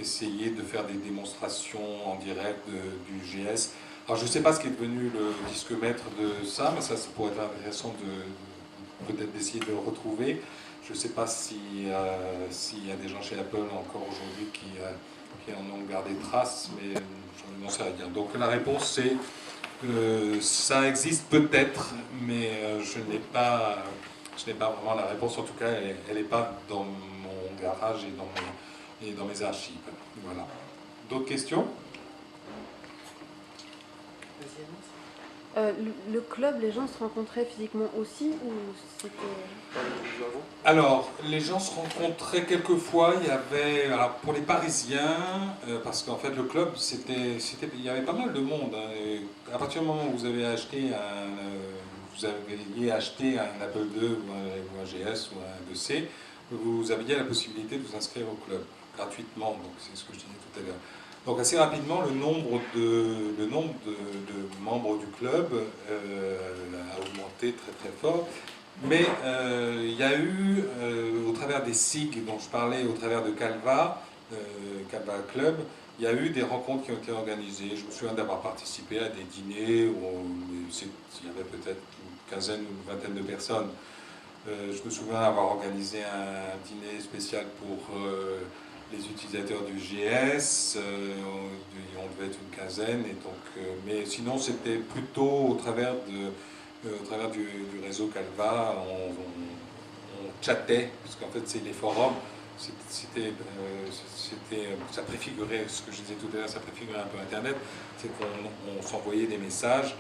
essayer de faire des démonstrations en direct du GS. Alors je ne sais pas ce qui est devenu le disque maître de ça, mais ça pourrait être intéressant peut-être d'essayer de le retrouver. Je ne sais pas s'il y a des gens chez Apple encore aujourd'hui qui en ont gardé trace, mais je n'en sais rien. Donc la réponse c'est ça existe peut-être, mais je n'ai pas vraiment la réponse. En tout cas, elle n'est pas dans mon garage et dans mes archives. Voilà. D'autres questions? Le club, les gens se rencontraient physiquement aussi ou c'était... Alors, les gens se rencontraient quelquefois. Il y avait, alors pour les Parisiens, parce qu'en fait le club, il y avait pas mal de monde. Hein, et à partir du moment où vous avez acheté un Apple II ou un GS ou un 2C, vous aviez la possibilité de vous inscrire au club gratuitement. Donc c'est ce que je disais tout à l'heure. Donc assez rapidement, le nombre de membres du club a augmenté très très fort. Mais il y a eu, au travers des SIG dont je parlais, au travers de Calva Club, il y a eu des rencontres qui ont été organisées. Je me souviens d'avoir participé à des dîners où il y avait peut-être une quinzaine ou une vingtaine de personnes. Je me souviens avoir organisé un dîner spécial pour les utilisateurs du GS, on devait être une quinzaine, et donc, mais sinon c'était plutôt au travers du réseau Calva, on chattait, parce qu'en fait c'est les forums, ça préfigurait, ce que je disais tout à l'heure, ça préfigurait un peu Internet, c'est qu'on s'envoyait des messages,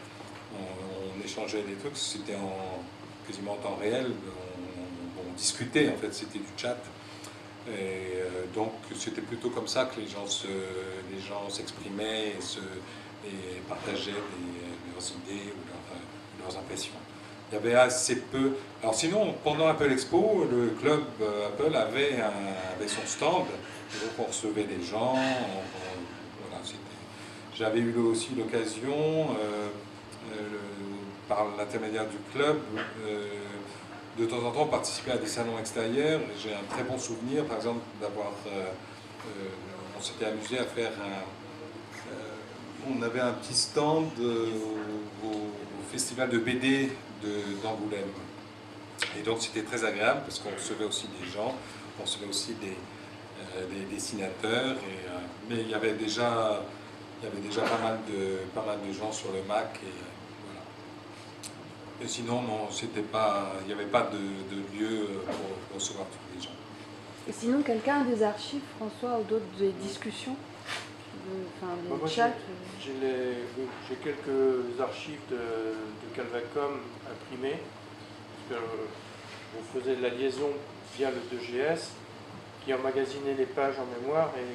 on échangeait des trucs, c'était quasiment en temps réel, on discutait, en fait c'était du chat. Et donc c'était plutôt comme ça que les gens s'exprimaient et partageaient leurs idées ou leurs impressions. Il y avait assez peu. Alors sinon, pendant Apple Expo, le club Apple avait son stand. Et donc on recevait des gens. Voilà, j'avais eu aussi l'occasion, par l'intermédiaire du club, de temps en temps participer à des salons extérieurs. J'ai un très bon souvenir, par exemple, on s'était amusé à faire on avait un petit stand au festival de BD d'Angoulême. Et donc c'était très agréable parce qu'on recevait aussi des gens, on recevait aussi des dessinateurs. Mais il y avait déjà pas mal de gens sur le Mac. Voilà. Et sinon, non, il n'y avait pas de lieu pour recevoir tous les gens. Et sinon, quelqu'un a des archives, François, ou d'autres des discussions, des chats J'ai quelques archives de Calvacom imprimées, parce que je faisais de la liaison via le 2GS, qui emmagasinait les pages en mémoire, et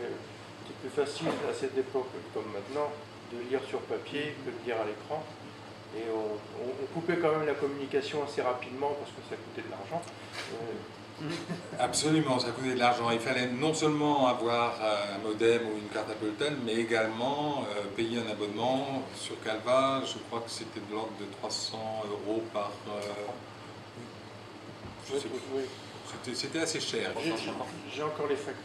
c'était plus facile à cette époque, comme maintenant, de lire sur papier que de lire à l'écran. Et on coupait quand même la communication assez rapidement parce que ça coûtait de l'argent. Absolument, ça coûtait de l'argent. Il fallait non seulement avoir un modem ou une carte Appleton, mais également payer un abonnement sur Calva. Je crois que c'était de l'ordre de 300 € par... C'était assez cher. J'ai encore les factures.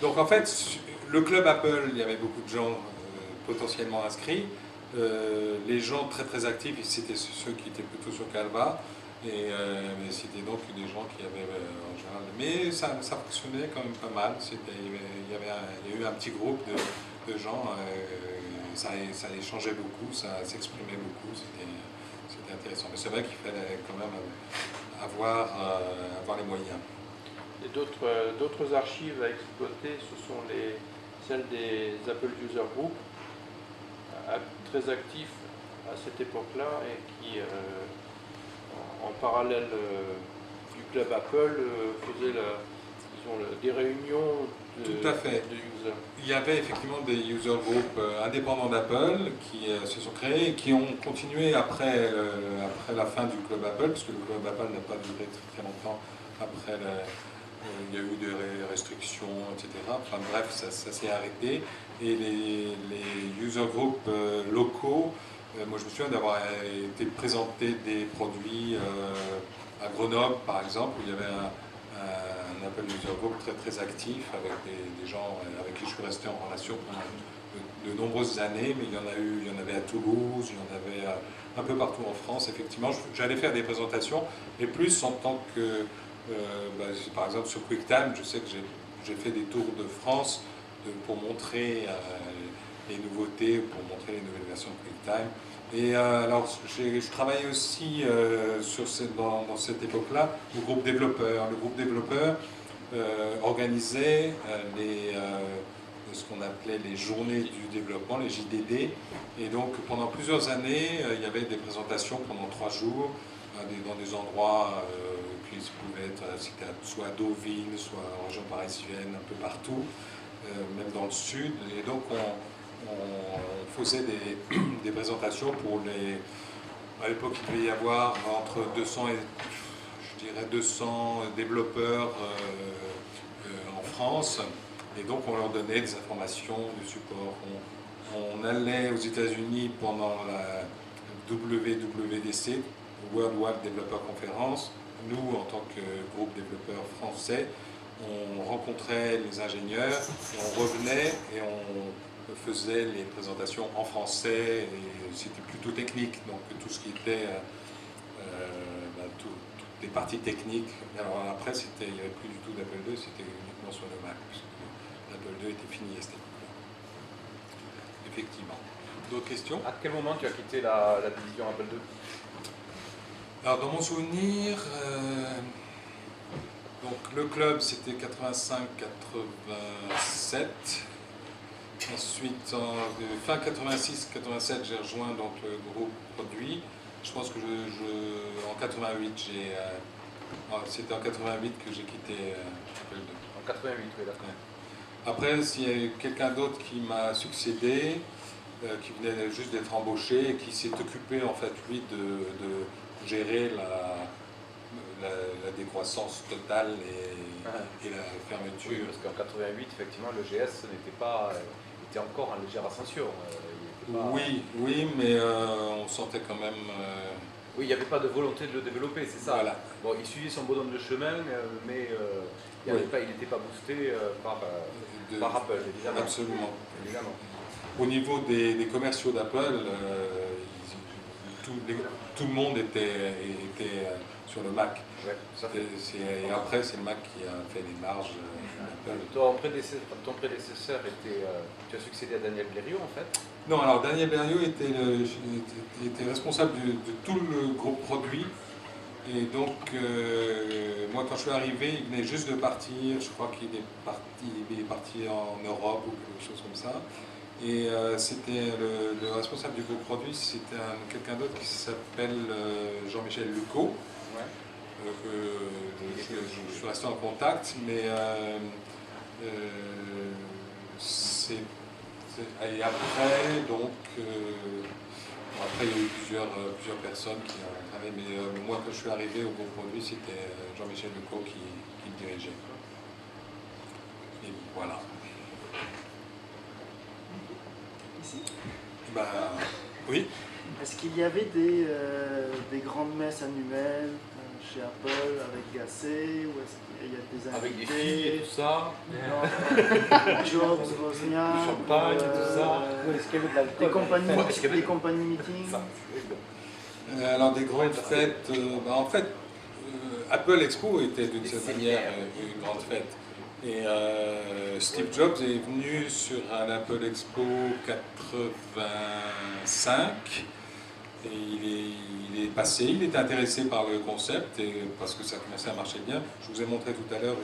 Donc en fait, le club Apple, il y avait beaucoup de gens potentiellement inscrits. Les gens très très actifs, c'était ceux qui étaient plutôt sur Calva. Mais c'était donc des gens qui avaient en général. Mais ça fonctionnait quand même pas mal. Il y a eu un petit groupe de gens. Ça échangeait beaucoup, ça s'exprimait beaucoup. C'était intéressant. Mais c'est vrai qu'il fallait quand même avoir les moyens. Et d'autres archives à exploiter, ce sont celles des Apple User Group, très actifs à cette époque-là et qui, en parallèle du club Apple, faisaient des réunions Tout à fait. de users. Il y avait effectivement des user groups indépendants d'Apple qui se sont créés et qui ont continué après la fin du club Apple, parce que le club Apple n'a pas duré très longtemps après il y a eu des restrictions, etc. Enfin bref, ça s'est arrêté. Et les user groups locaux, moi je me souviens d'avoir été présenter des produits à Grenoble par exemple, où il y avait un Apple User Group très très actif avec des gens avec qui je suis resté en relation pendant de nombreuses années, mais il y en avait à Toulouse, il y en avait un peu partout en France. Effectivement, j'allais faire des présentations, mais plus en tant que, par exemple sur QuickTime, je sais que j'ai fait des tours de France pour montrer les nouveautés, pour montrer les nouvelles versions de QuickTime. Et alors, je travaillais aussi dans cette époque-là au groupe développeur. Le groupe développeur organisait ce qu'on appelait les journées du développement, les JDD. Et donc, pendant plusieurs années, il y avait des présentations pendant 3 jours dans des endroits qui pouvaient être soit à Deauville, soit en région parisienne, un peu partout, même dans le sud. Et donc, on faisait des présentations pour à l'époque, il devait y avoir entre 200 et 200 développeurs en France, et donc on leur donnait des informations, du support. On allait aux États-Unis pendant la WWDC, World Wide Developer Conference. Nous, en tant que groupe développeur français, on rencontrait les ingénieurs, et on revenait et on faisait les présentations en français, et c'était plutôt technique, donc tout ce qui était toutes les parties techniques. Alors après, il n'y avait plus du tout d'Apple II, c'était uniquement sur le Mac, puisque l'Apple II était fini à cette époque-là. Effectivement. D'autres questions? À quel moment tu as quitté la division Apple II? Alors dans mon souvenir, donc le club c'était 85-87. Ensuite, fin 86-87, j'ai rejoint donc le groupe produit. Je pense que en 88, C'était en 88 que j'ai quitté Apple II. En 88, oui, d'accord. Après, s'il y a eu quelqu'un d'autre qui m'a succédé, qui venait juste d'être embauché et qui s'est occupé en fait lui de gérer la décroissance totale et la fermeture. Oui, parce qu'en 88, effectivement, le GS était encore en légère ascension. Il était pas- Oui, mais on sentait quand même. Oui, il n'y avait pas de volonté de le développer, c'est ça. Voilà. Bon, il suivait son bonhomme de chemin, mais il n'était pas boosté par Apple, évidemment. Absolument. Évidemment. Au niveau des commerciaux d'Apple, tout le monde était sur le Mac. Ouais, tout à fait. Et après, c'est le Mac qui a fait les marges d'Apple. Ton prédécesseur était. Tu as succédé à Daniel Blériot, en fait. Non, alors Daniel Blériot était responsable de tout le groupe produit. Et donc, moi, quand je suis arrivé, il venait juste de partir. Je crois qu'il est parti en Europe ou quelque chose comme ça. Et c'était le responsable du groupe produit, c'était quelqu'un d'autre qui s'appelle Jean-Michel Lucot. Ouais. Je suis resté en contact, mais et après, donc, après il y a eu plusieurs personnes qui ont travaillé, mais moi quand je suis arrivé au groupe produit, c'était Jean-Michel Lucot qui le dirigeait. Et voilà. Ici. Ben, oui. Est-ce qu'il y avait des grandes messes annuelles chez Apple avec Gacé, ou est-ce qu'il y a des Avec des invités filles et tout ça. Jobs, Wozniak, Du champagne, tout ça. Est-ce qu'il y avait de l'alcool? des compagnies meetings. Alors des grandes fêtes, en fait, Apple Expo était d'une Des certaine séminaires. manière une grande fête. Et Steve Jobs est venu sur un Apple Expo 85 et il est passé, il était intéressé par le concept et parce que ça commençait à marcher bien. Je vous ai montré tout à l'heure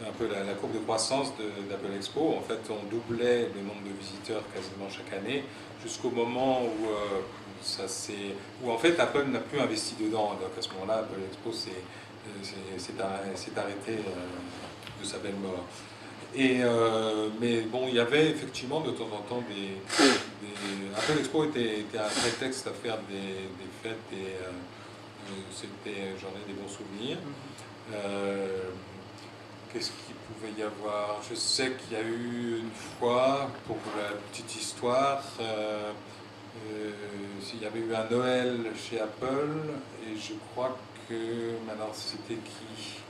un peu la courbe de croissance d'Apple Expo. En fait, on doublait le nombre de visiteurs quasiment chaque année jusqu'au moment où où en fait Apple n'a plus investi dedans. Donc à ce moment-là, Apple Expo s'est arrêté de sa belle mort. Mais bon, il y avait effectivement de temps en temps Apple Expo était un prétexte à faire des fêtes et j'en ai des bons souvenirs. Qu'est-ce qu'il pouvait y avoir? Je sais qu'il y a eu une fois, pour la petite histoire, il y avait eu un Noël chez Apple et je crois que, maintenant c'était qui?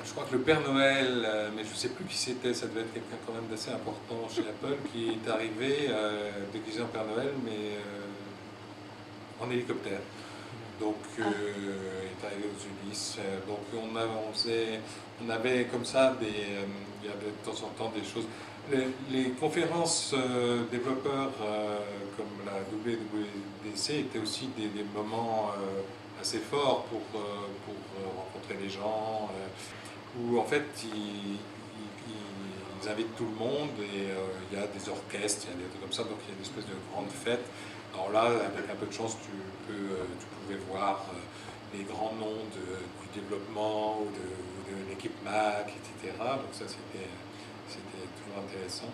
Je crois que le Père Noël, mais je ne sais plus qui c'était, ça devait être quelqu'un quand même d'assez important chez Apple, qui est arrivé déguisé en Père Noël, mais en hélicoptère. Donc, il est arrivé aux Ulysses. Donc, on avait comme ça, il y avait de temps en temps des choses. Les conférences développeurs comme la WWDC étaient aussi des moments assez forts pour rencontrer les gens. Où en fait ils invitent tout le monde et il y a des orchestres, il y a des trucs comme ça, donc il y a une espèce de grande fête. Alors là, avec un peu de chance, tu pouvais voir les grands noms du développement ou de l'équipe Mac, etc. Donc ça c'était toujours intéressant.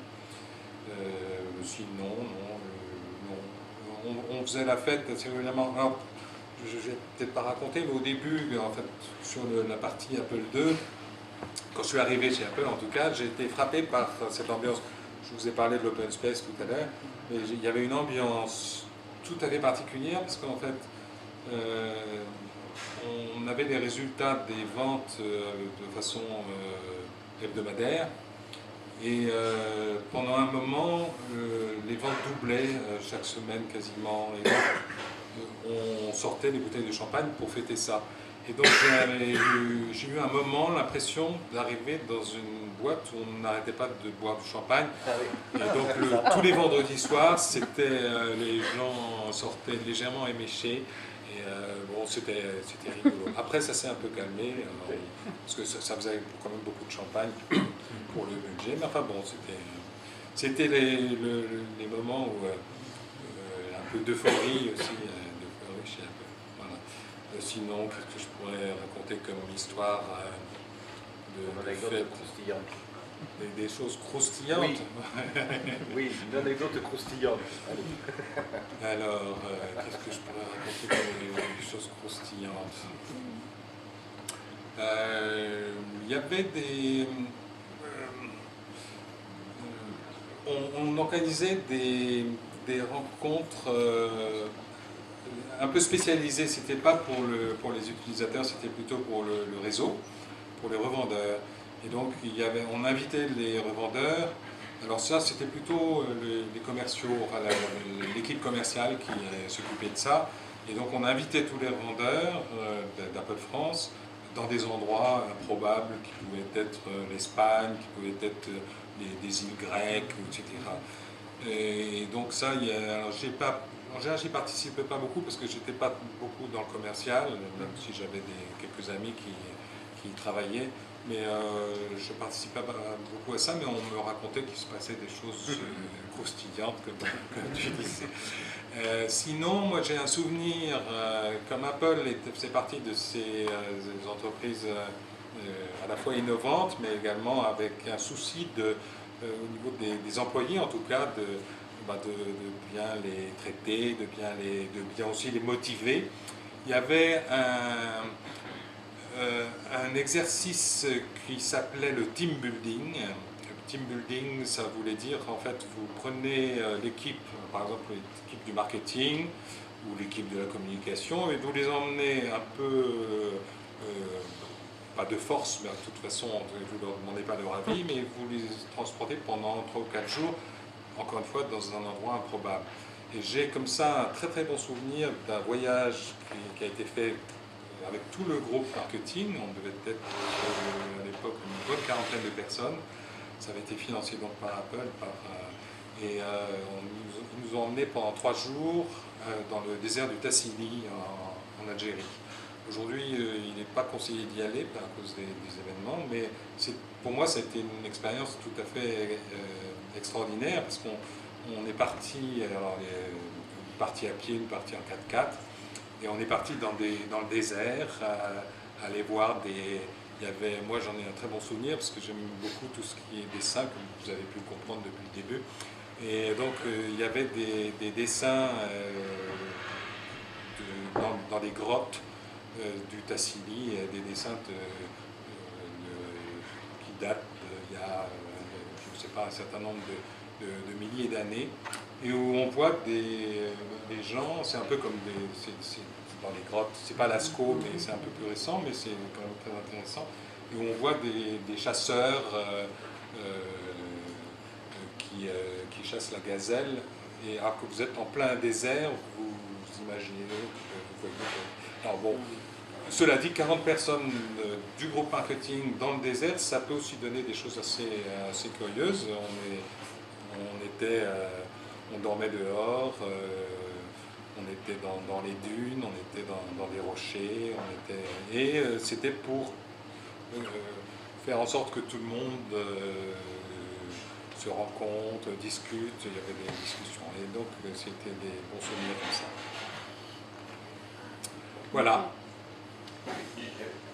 Sinon, non. On faisait la fête assez régulièrement. Alors, je ne vais peut-être pas raconter, mais au début, en fait, sur la partie Apple II, quand je suis arrivé chez Apple, en tout cas, j'ai été frappé par cette ambiance. Je vous ai parlé de l'open space tout à l'heure, mais il y avait une ambiance tout à fait particulière parce qu'en fait, on avait des résultats des ventes de façon hebdomadaire et pendant un moment, les ventes doublaient chaque semaine quasiment. Et donc, on sortait des bouteilles de champagne pour fêter ça. Et donc j'ai eu un moment l'impression d'arriver dans une boîte où on n'arrêtait pas de boire du champagne. Et donc tous les vendredis soirs, les gens sortaient légèrement éméchés. Et bon, c'était rigolo. Après, ça s'est un peu calmé, parce que ça faisait quand même beaucoup de champagne pour le budget. Mais enfin bon, c'était les moments où un peu d'euphorie aussi, d'euphorie chez Apple. Voilà. Sinon, qu'est-ce que je pourrais raconter comme histoire Une de anecdote fête? croustillante. Des choses croustillantes. Oui. Oui, une anecdote croustillante. Alors, qu'est-ce que je pourrais raconter comme des choses croustillantes? Il y avait des... on organisait des rencontres un peu spécialisées. C'était pas pour les utilisateurs, c'était plutôt pour le réseau, pour les revendeurs. Et donc, on invitait les revendeurs. Alors ça, c'était plutôt les commerciaux, enfin, l'équipe commerciale qui s'occupait de ça. Et donc, on invitait tous les revendeurs d'Apple France dans des endroits improbables qui pouvaient être l'Espagne, qui pouvaient être des îles grecques, etc. Et donc ça, alors en général, j'y participais pas beaucoup parce que j'étais pas beaucoup dans le commercial, même si j'avais quelques amis qui y travaillaient. Mais je ne participais pas beaucoup à ça, mais on me racontait qu'il se passait des choses croustillantes, comme tu disais. Sinon, moi j'ai un souvenir, comme Apple faisait partie de ces entreprises à la fois innovantes, mais également avec un souci au niveau des employés, en tout cas, de bien les traiter, de bien aussi les motiver. Il y avait un exercice qui s'appelait le team building. Le team building, ça voulait dire en fait vous prenez l'équipe, par exemple l'équipe du marketing ou l'équipe de la communication, et vous les emmenez un peu, pas de force, mais de toute façon vous ne leur demandez pas leur avis, mais vous les transportez pendant 3 ou 4 jours, encore une fois dans un endroit improbable. Et j'ai comme ça un très très bon souvenir d'un voyage qui a été fait avec tout le groupe marketing. On devait être à l'époque une bonne quarantaine de personnes. Ça avait été financé donc par Apple. Ils nous ont emmenés pendant 3 jours dans le désert du Tassili en Algérie. Aujourd'hui, il n'est pas conseillé d'y aller à cause des événements, mais pour moi, ça a été une expérience tout à fait extraordinaire parce qu'on est parti, une partie à pied, une partie en 4x4. Et on est parti dans le désert, aller voir moi j'en ai un très bon souvenir parce que j'aime beaucoup tout ce qui est dessin, comme vous avez pu le comprendre depuis le début. Et donc il y avait des dessins dans les grottes du Tassili, des dessins qui datent d'il y a, je ne sais pas, un certain nombre de milliers d'années, et où on voit des gens, c'est un peu comme c'est dans les grottes, c'est pas Lascaux, mais c'est un peu plus récent, mais c'est quand même très intéressant, et où on voit des chasseurs qui chassent la gazelle, et alors que vous êtes en plein désert, vous imaginez que vous voyez. Alors bon, cela dit, 40 personnes du groupe marketing dans le désert, ça peut aussi donner des choses assez curieuses. On dormait dehors, on était dans les dunes, on était dans des rochers, et c'était pour faire en sorte que tout le monde se rencontre, discute, il y avait des discussions, et donc c'était des bons souvenirs comme ça. Voilà.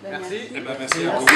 Ben, Merci. Eh ben, merci à vous.